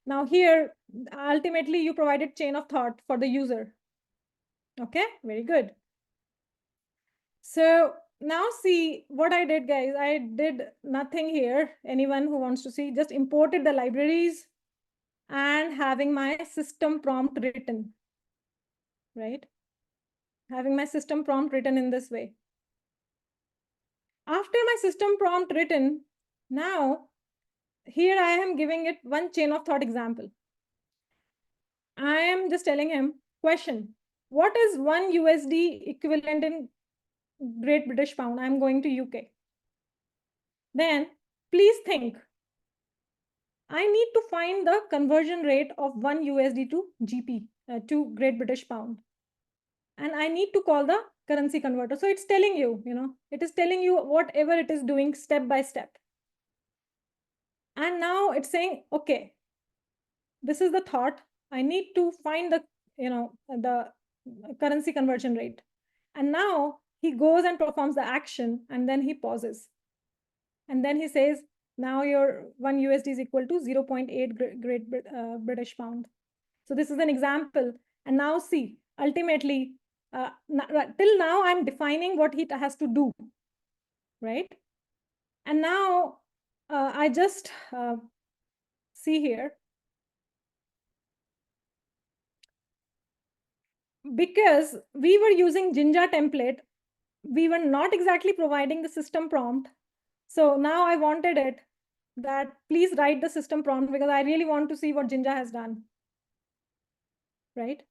Now here, ultimately, you provided chain of thought for the user. Okay, very good. So now see what I did, guys. I did nothing here. Anyone who wants to see, just imported the libraries and having my system prompt written, right? Having my system prompt written in this way. After my system prompt written, now here I am giving it one chain of thought example. I am just telling him, question, what is one USD equivalent in Great British Pound? I'm going to UK. Then please think, I need to find the conversion rate of 1 USD to GP, to Great British Pound. And I need to call the currency converter. So it's telling you, it is telling you whatever it is doing step by step. And now it's saying, okay, this is the thought. I need to find the currency conversion rate. And now he goes and performs the action, and then he pauses. And then he says, now your 1 USD is equal to 0.8 Great British Pound. So this is an example. And now see, ultimately, till now, I'm defining what he has to do, right? And now I just see here, because we were using Jinja template, we were not exactly providing the system prompt. So now I wanted it that please write the system prompt, because I really want to see what Jinja has done, right?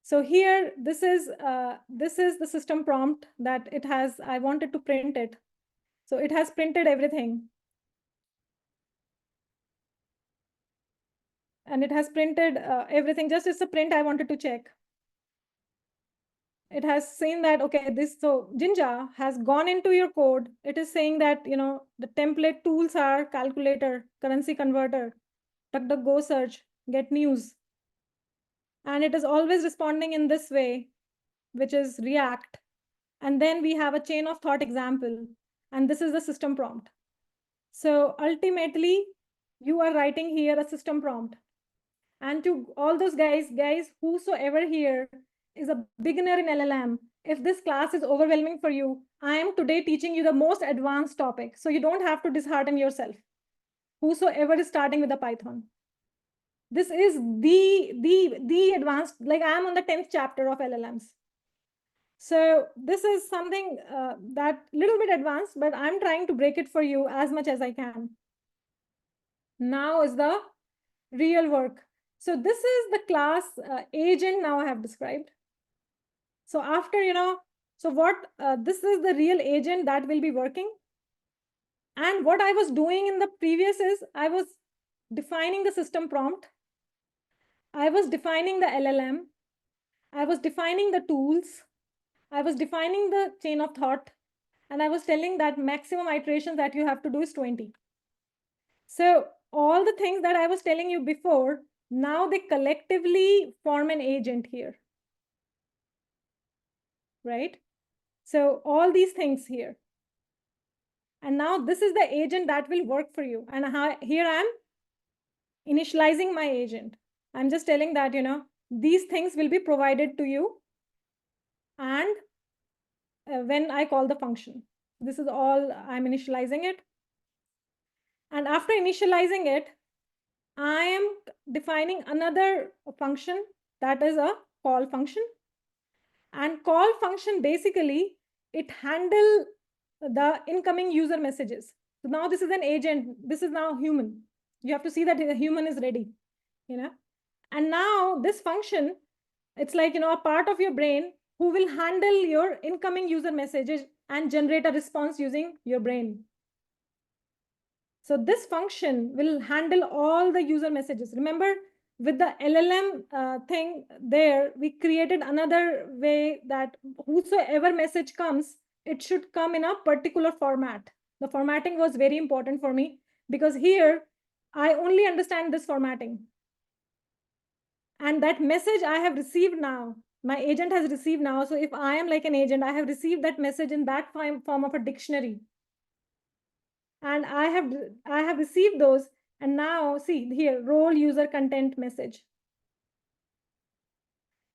So here, this is the system prompt that it has. I wanted to print it. So it has printed everything. And it has printed everything. Just it's a print I wanted to check. It has seen that, okay, so Jinja has gone into your code. It is saying that, the template tools are calculator, currency converter, DuckDuckGo search, get news. And it is always responding in this way, which is React. And then we have a chain of thought example. And this is the system prompt. So ultimately, you are writing here a system prompt. And to all those guys, whosoever here is a beginner in LLM, if this class is overwhelming for you, I am today teaching you the most advanced topic. So you don't have to dishearten yourself. Whosoever is starting with the Python. This is the advanced, like I am on the 10th chapter of LLMs. So this is something that little bit advanced, but I'm trying to break it for you as much as I can. Now is the real work. So this is the class agent now I have described. So after, so what, this is the real agent that will be working. And what I was doing in the previous is I was defining the system prompt. I was defining the LLM. I was defining the tools. I was defining the chain of thought. And I was telling that maximum iteration that you have to do is 20. So all the things that I was telling you before, now they collectively form an agent here, right? So all these things here. And now this is the agent that will work for you. And here I am initializing my agent. I'm just telling that, these things will be provided to you. And when I call the function, this is all I'm initializing it. And after initializing it, I am defining another function that is a call function. And call function, basically, it handles the incoming user messages. So now this is an agent. This is now human. You have to see that the human is ready, And now this function, it's like, a part of your brain who will handle your incoming user messages and generate a response using your brain. So this function will handle all the user messages. Remember, with the LLM thing there, we created another way that whosoever message comes, it should come in a particular format. The formatting was very important for me because here I only understand this formatting. And that message I have received now, my agent has received now. So if I am like an agent, I have received that message in that form of a dictionary. And I have received those. And now see here, role user content message.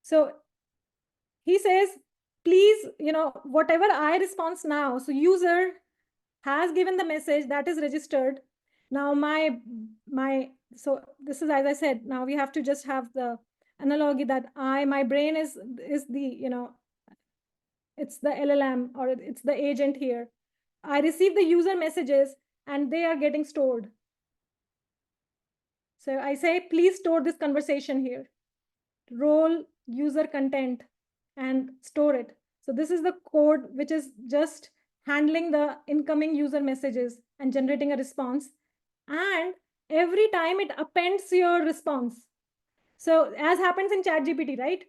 So he says, please, whatever I response now, so user has given the message that is registered. Now so this is, as I said, now we have to just have the analogy that my brain is the, it's the LLM or it's the agent here. I receive the user messages and they are getting stored. So I say, please store this conversation here. Role user content and store it. So this is the code which is just handling the incoming user messages and generating a response. And every time it appends your response. So as happens in ChatGPT, right?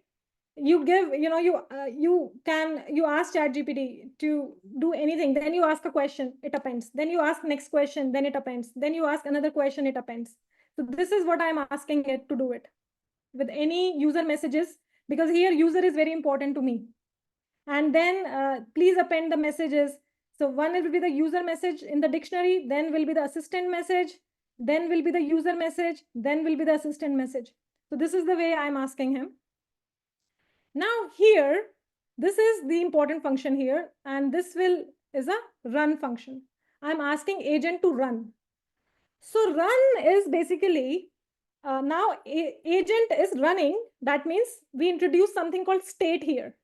You give, you ask ChatGPT to do anything, then you ask a question, it appends. Then you ask next question, then it appends. Then you ask another question, it appends. So this is what I'm asking it to do it with any user messages, because here user is very important to me. And then please append the messages. So one will be the user message in the dictionary, then will be the assistant message, then will be the user message, then will be the assistant message. So this is the way I'm asking him. Now here, this is the important function here, and this is a run function. I'm asking agent to run. So run is basically, now agent is running. That means we introduce something called state here.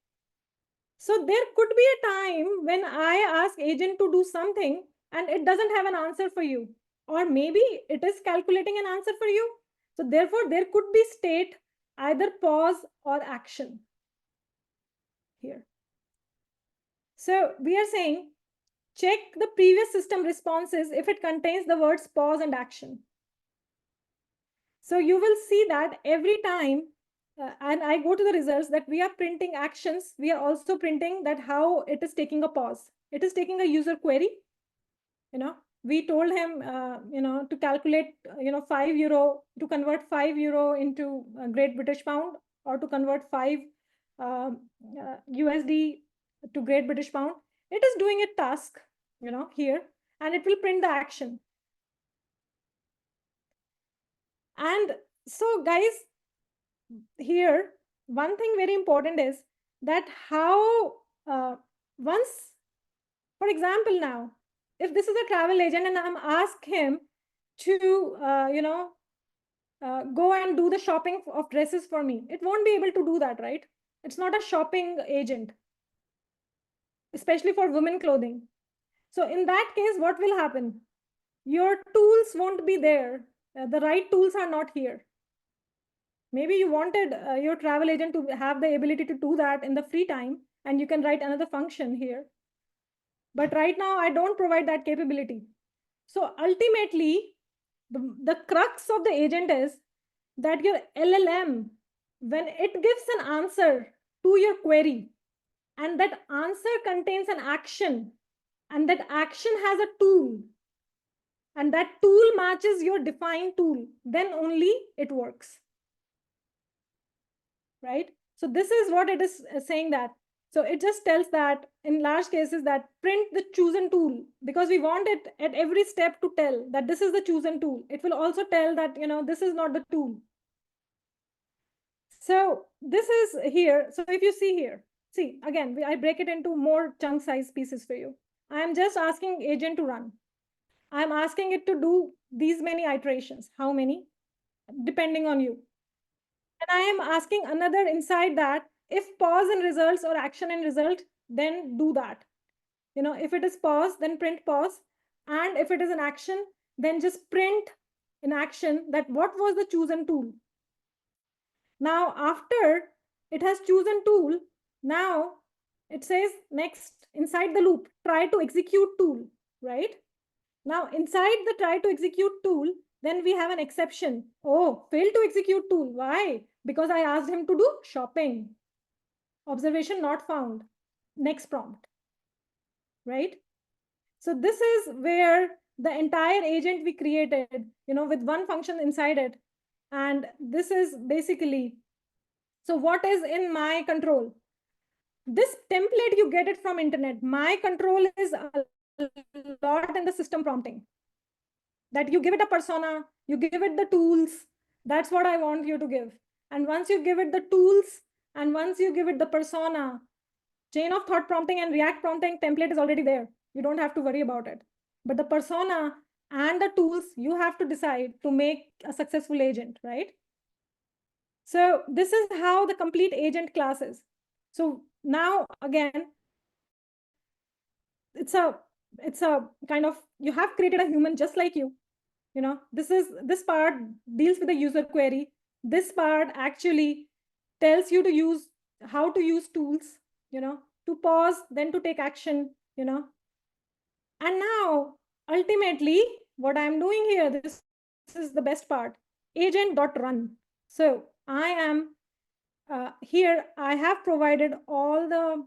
So there could be a time when I ask agent to do something and it doesn't have an answer for you, or maybe it is calculating an answer for you. So therefore there could be state, either pause or action here. So we are saying, check the previous system responses if it contains the words pause and action. So you will see that every time, and I go to the results, that we are printing actions. We are also printing that how it is taking a pause. It is taking a user query. We told him, to calculate, €5 to convert €5 into Great British Pound, or to convert 5 USD to Great British Pound. It is doing a task, here, and it will print the action. And so guys, here, one thing very important is that how once, for example, now, if this is a travel agent and I'm asked him to, go and do the shopping of dresses for me, it won't be able to do that, right? It's not a shopping agent, especially for women clothing. So in that case, what will happen? Your tools won't be there. The right tools are not here. Maybe you wanted your travel agent to have the ability to do that in the free time, and you can write another function here. But right now, I don't provide that capability. So ultimately, the crux of the agent is that your LLM, when it gives an answer to your query, and that answer contains an action, and that action has a tool, and that tool matches your defined tool, then only it works. Right? So this is what it is saying that. So it just tells that in large cases that print the chosen tool, because we want it at every step to tell that this is the chosen tool. It will also tell that, this is not the tool. So this is here. So if you see here, see, again, I break it into more chunk size pieces for you. I'm just asking agent to run. I'm asking it to do these many iterations. How many? Depending on you. And I am asking another inside that, if pause in results or action in result, then do that. If it is pause, then print pause. And if it is an action, then just print in action that what was the chosen tool. Now, after it has chosen tool, Now it says next, inside the loop, try to execute tool, right? Now inside the try to execute tool, then we have an exception. Oh, failed to execute tool. Why? Because I asked him to do shopping. Observation not found. Next prompt, right? So this is where the entire agent we created, with one function inside it. And this is basically, so what is in my control? This template, you get it from internet. My control is a lot in the system prompting, that you give it a persona, you give it the tools. That's what I want you to give. And once you give it the tools, and once you give it the persona, chain of thought prompting and React prompting template is already there. You don't have to worry about it. But the persona and the tools, you have to decide to make a successful agent, right? So this is how the complete agent class is. So now again, it's a kind of, you have created a human just like you. This part deals with the user query. This part actually tells you to use, how to use tools, to pause, then to take action. And now ultimately what I'm doing here, this is the best part, agent.run. So I am here, I have provided all the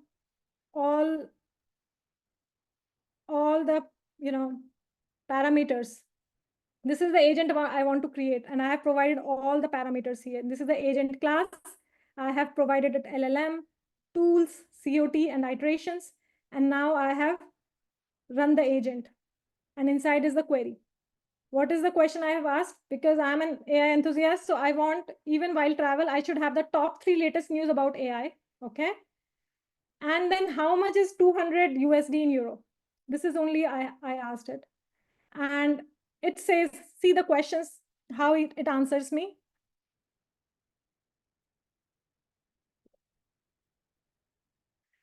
parameters. This is the agent I want to create, and I have provided all the parameters here. This is the agent class. I have provided it LLM, tools, COT, and iterations. And now I have run the agent. And inside is the query. What is the question I have asked? Because I'm an AI enthusiast, so I want, even while travel, I should have the top 3 latest news about AI. Okay. And then how much is 200 USD in euro? This is only I asked it. And it says, see the questions, how it answers me.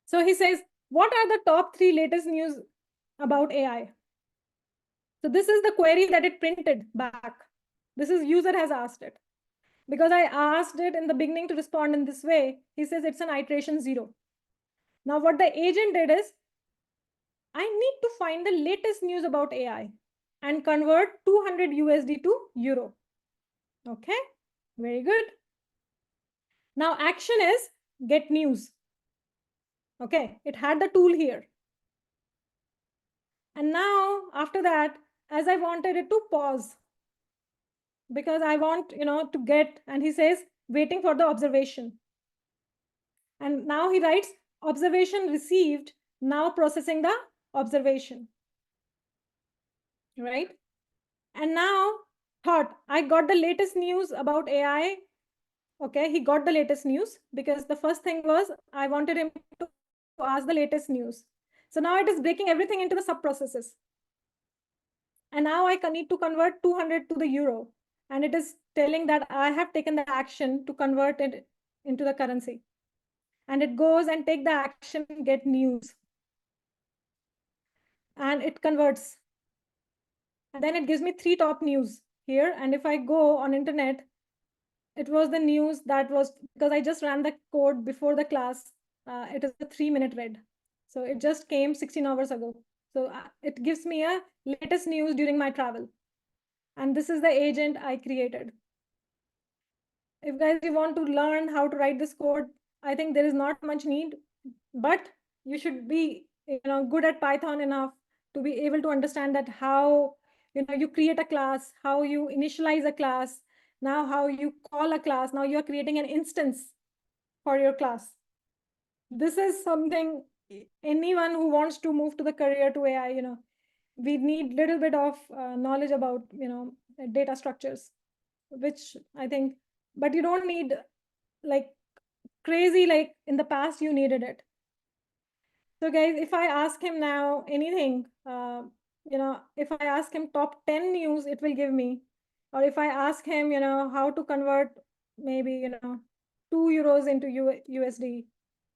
So he says, what are the top 3 latest news about AI? So this is the query that it printed back. This is user has asked it. Because I asked it in the beginning to respond in this way, he says it's an iteration 0. Now what the agent did is, I need to find the latest news about AI and convert 200 USD to euro. Okay, very good. Now action is get news. Okay, it had the tool here. And now after that, as I wanted it to pause, because I want, to get, and he says, waiting for the observation. And now he writes, observation received, now processing the observation, right? And now thought, I got the latest news about AI. Okay, he got the latest news because the first thing was I wanted him to ask the latest news. So now it is breaking everything into the sub processes. And now I need to convert 200 to the euro. And it is telling that I have taken the action to convert it into the currency. And it goes and take the action, get news. And it converts. And then it gives me 3 top news here. And if I go on internet, it was the news that was, because I just ran the code before the class. It is a 3-minute read. So it just came 16 hours ago. So it gives me a latest news during my travel. And this is the agent I created. If guys, you want to learn how to write this code, I think there is not much need, but you should be, good at Python enough to be able to understand that how, you create a class, how you initialize a class, now how you call a class, now you're creating an instance for your class. This is something anyone who wants to move to the career to AI, we need little bit of knowledge about, data structures, which I think, but you don't need like crazy, like in the past you needed it. So guys, if I ask him now anything, if I ask him top 10 news, it will give me. Or if I ask him, how to convert maybe, 2 euros into USD,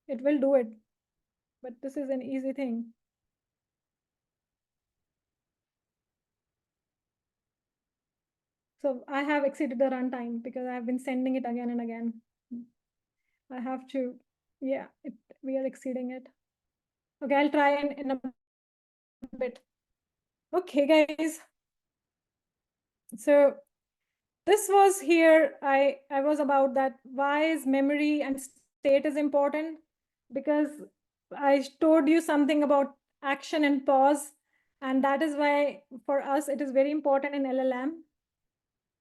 it will do it. But this is an easy thing. So I have exceeded the runtime because I have been sending it again and again. I have to Yeah, we are exceeding it. Okay, I'll try in a bit. Okay, guys. So this was here, I was about that why is memory and state is important, because I told you something about action and pause, and that is why for us it is very important in LLM.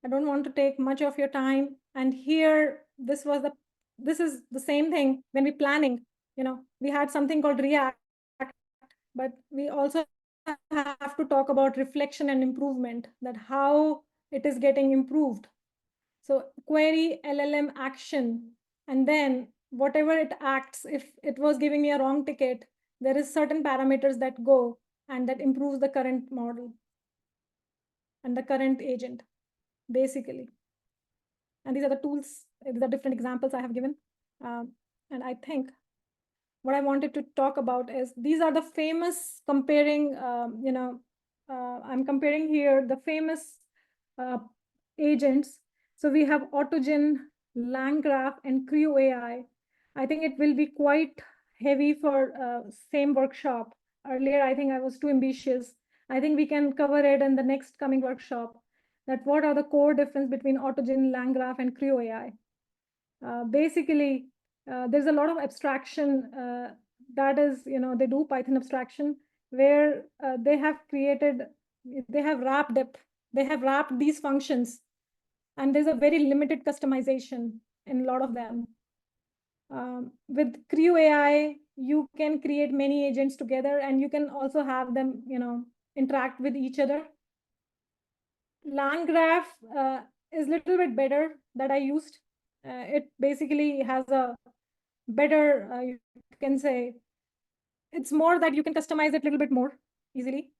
I don't want to take much of your time. And here, this is the same thing when we planning, we had something called React, but we also have to talk about reflection and improvement, that how it is getting improved. So query LLM action, and then whatever it acts, if it was giving me a wrong ticket, there is certain parameters that go and that improves the current model and the current agent, basically. And these are the tools, these are different examples I have given. And I think what I wanted to talk about is these are the famous comparing, I'm comparing here the famous uh, agents. So we have Autogen, LangGraph, and CrewAI. I think it will be quite heavy for same workshop. Earlier, I think I was too ambitious. I think we can cover it in the next coming workshop, that what are the core difference between Autogen, LangGraph, and CrewAI. Basically, there's a lot of abstraction that is, they do Python abstraction where they have created, they have wrapped these functions, and there's a very limited customization in a lot of them. With Creo AI, you can create many agents together, and you can also have them, interact with each other. LangGraph is a little bit better that I used. It basically has a better, you can say, it's more that you can customize it a little bit more easily.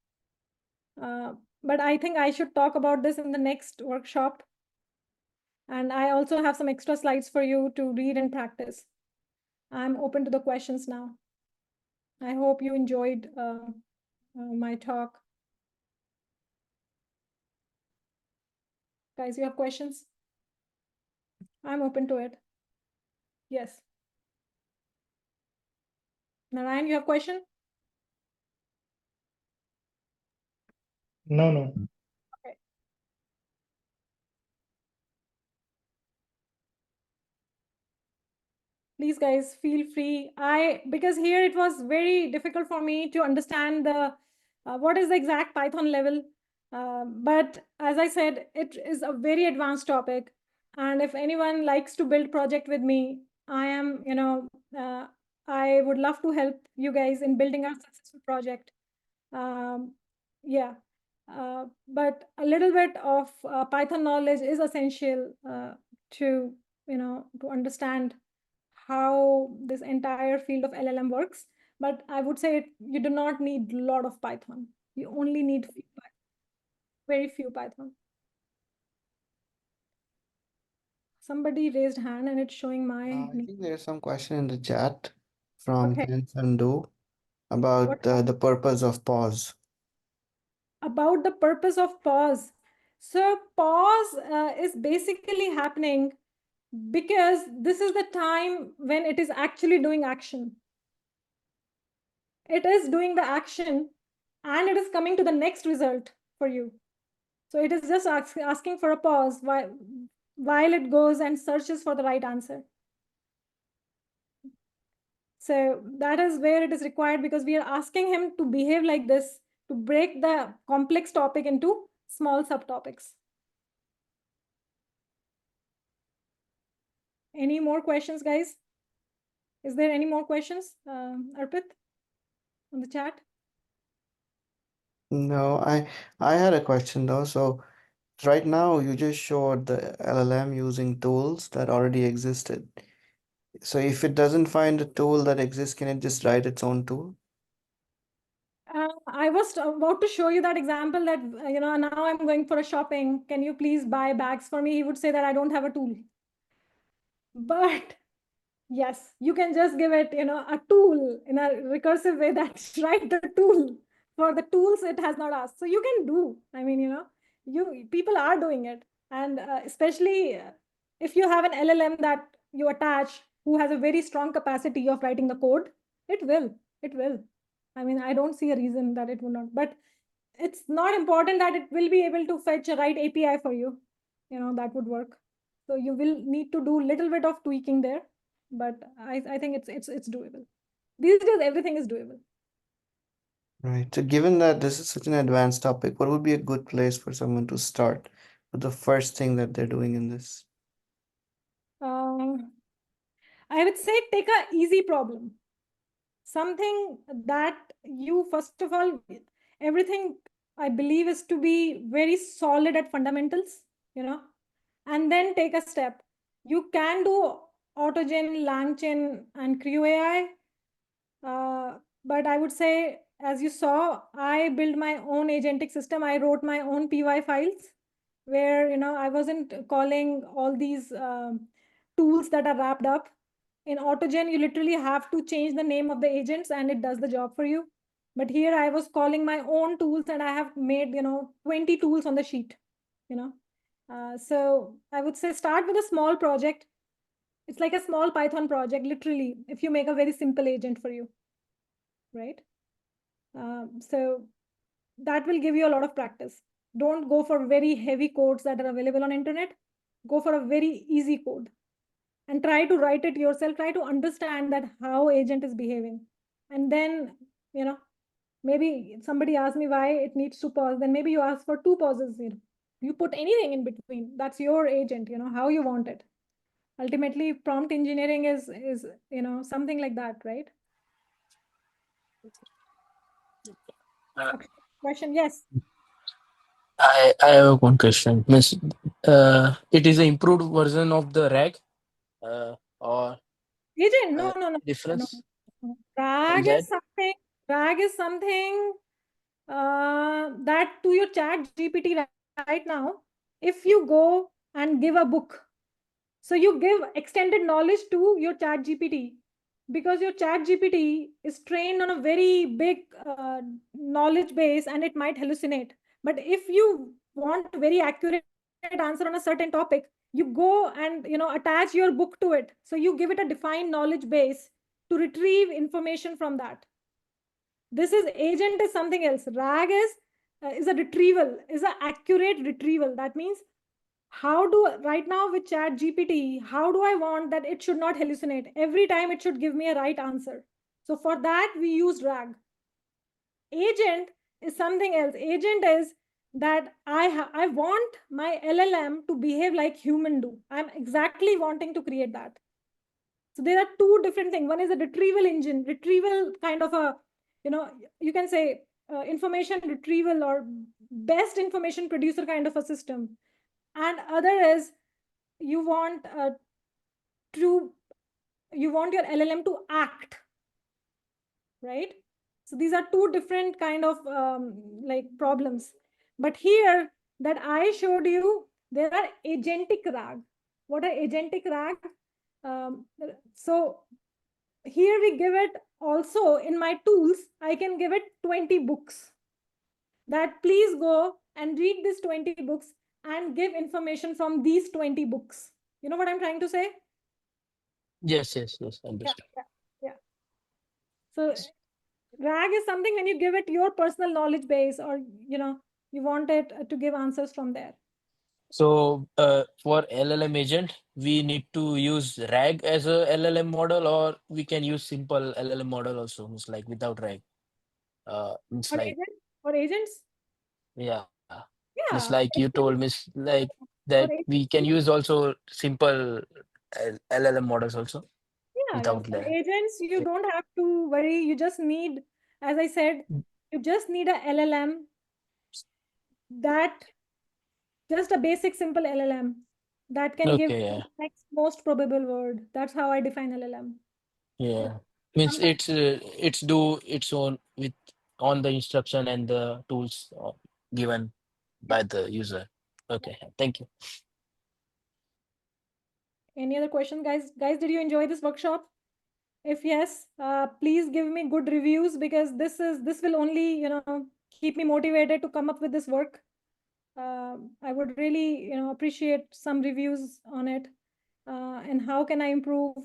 But I think I should talk about this in the next workshop. And I also have some extra slides for you to read and practice. I'm open to the questions now. I hope you enjoyed my talk. Guys, you have questions? I'm open to it. Yes. Narayan, you have question? No, no. Okay. Please, guys, feel free. Because here it was very difficult for me to understand the what is the exact Python level. But as I said, it is a very advanced topic. And if anyone likes to build project with me, I am, I would love to help you guys in building a successful project. Um, yeah. But a little bit of Python knowledge is essential to, to understand how this entire field of LLM works. But I would say you do not need a lot of Python. You only need very few Python. Somebody raised hand and it's showing my I name. think there's some question in the chat from Okay, Hansandu what about the purpose of pause. about the purpose of pause? So pause is basically happening because this is the time when it is actually doing action. It is doing the action and it is coming to the next result for you. So it is just asking for a pause while it goes and searches for the right answer. So that is where it is required, because we are asking him to behave like this to break the complex topic into small subtopics. Any more questions, guys? Is there any more questions, Arpit, on the chat? No, I had a question though. So right now you just showed the LLM using tools that already existed. So if it doesn't find a tool that exists, can it just write its own tool? I was about to show you that example that, now I'm going for a shopping. Can you please buy bags for me? He would say that I don't have a tool. But yes, you can just give it, a tool in a recursive way that's right the tool. For the tools it has not asked. So you can do, I mean, people are doing it. And especially if you have an LLM that you attach, who has a very strong capacity of writing the code, it will. It will. I mean, I don't see a reason that it will not. But it's not important that it will be able to fetch a right API for you. That would work. So you will need to do a little bit of tweaking there, but I think it's doable. These days, everything is doable. Right. So given that this is such an advanced topic, what would be a good place for someone to start with the first thing that they're doing in this? Um, I would say take a easy problem, something that you, first of all, everything I believe is to be very solid at fundamentals, and then take a step. You can do AutoGen, LangChain, and CrewAI, but I would say, as you saw, I built my own agentic system. I wrote my own PY files where I wasn't calling all these tools that are wrapped up. In AutoGen, you literally have to change the name of the agents and it does the job for you. But here I was calling my own tools and I have made 20 tools on the sheet. So I would say start with a small project. It's like a small Python project, literally, if you make a very simple agent for you, right? So that will give you a lot of practice. Don't go for very heavy codes that are available on internet. Go for a very easy code and try to write it yourself. Try to understand that how agent is behaving. And then, maybe somebody asks me why it needs to pause. Then maybe you ask for two pauses. You put anything in between. That's your agent, how you want it. Ultimately, prompt engineering is something like that, right? Uh, Okay. Question, yes. I have one question. Means, it is an improved version of the RAG, or Agent? No, no, no, no. difference No. from RAG that? is something. RAG is something that to your chat GPT right now, if you go and give a book, so you give extended knowledge to your chat GPT because your chat GPT is trained on a very big knowledge base and it might hallucinate. But if you want very accurate answer on a certain topic, you go and attach your book to it. So you give it a defined knowledge base to retrieve information from that. This is agent is something else. RAG is a retrieval, is an accurate retrieval. That means how do right now with chat GPT, how do I want that it should not hallucinate? Every time it should give me a right answer. So for that, we use RAG. Agent is something else. Agent is that I want my LLM to behave like human do. I'm exactly wanting to create that. So there are two different things. One is a retrieval engine, retrieval kind of a, you can say information retrieval or best information producer kind of a system. And other is you want to you want your LLM to act, right? So these are two different kind of like problems. But here that I showed you, there are agentic RAG. What are agentic RAG? So here we give it also in my tools, I can give it 20 books that please go and read these 20 books and give information from these 20 books. You know what I'm trying to say? Yes, yes, yes. Yeah, Understood. yeah, yeah. So RAG is something when you give it your personal knowledge base or, you want it to give answers from there. So, for LLM agent, we need to use RAG as a LLM model, or we can use simple LLM model also, means like without RAG. Means Or like, agent or agents? yeah, means like Yeah. you told me, like that For we can agents, use also simple LLM models also yeah. without For RAG. agents, you don't have to worry. You just need, as I said, you just need a LLM that just a basic simple LLM that can give Okay, the yeah, next most probable word. That's how I define LLM. So yeah. Means sometimes it's do its own with on the instruction and the tools given yeah. by the user. Okay, thank you. Any other question, guys? Guys, did you enjoy this workshop? If yes, please give me good reviews because this will only keep me motivated to come up with this work. I would really appreciate some reviews on it and how can I improve.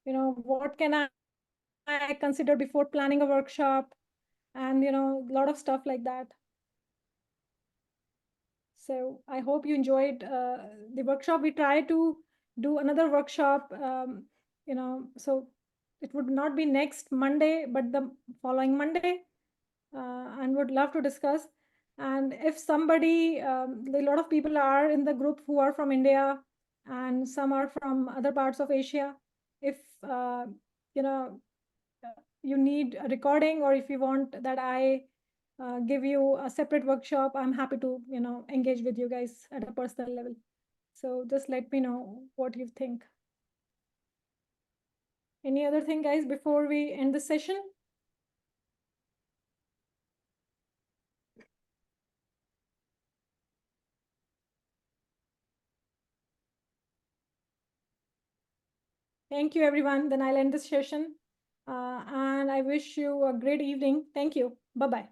what can I consider before planning a workshop, and a lot of stuff like that. So I hope you enjoyed the workshop. We try to do another workshop, so it would not be next Monday, but the following Monday, and would love to discuss. And if somebody, a lot of people are in the group who are from India, and some are from other parts of Asia. If you know you need a recording, or if you want that I give you a separate workshop, I'm happy to engage with you guys at a personal level. So just let me know what you think. Any other thing, guys, before we end the session? Thank you, everyone. Then I'll end this session. And I wish you a great evening. Thank you. Bye-bye.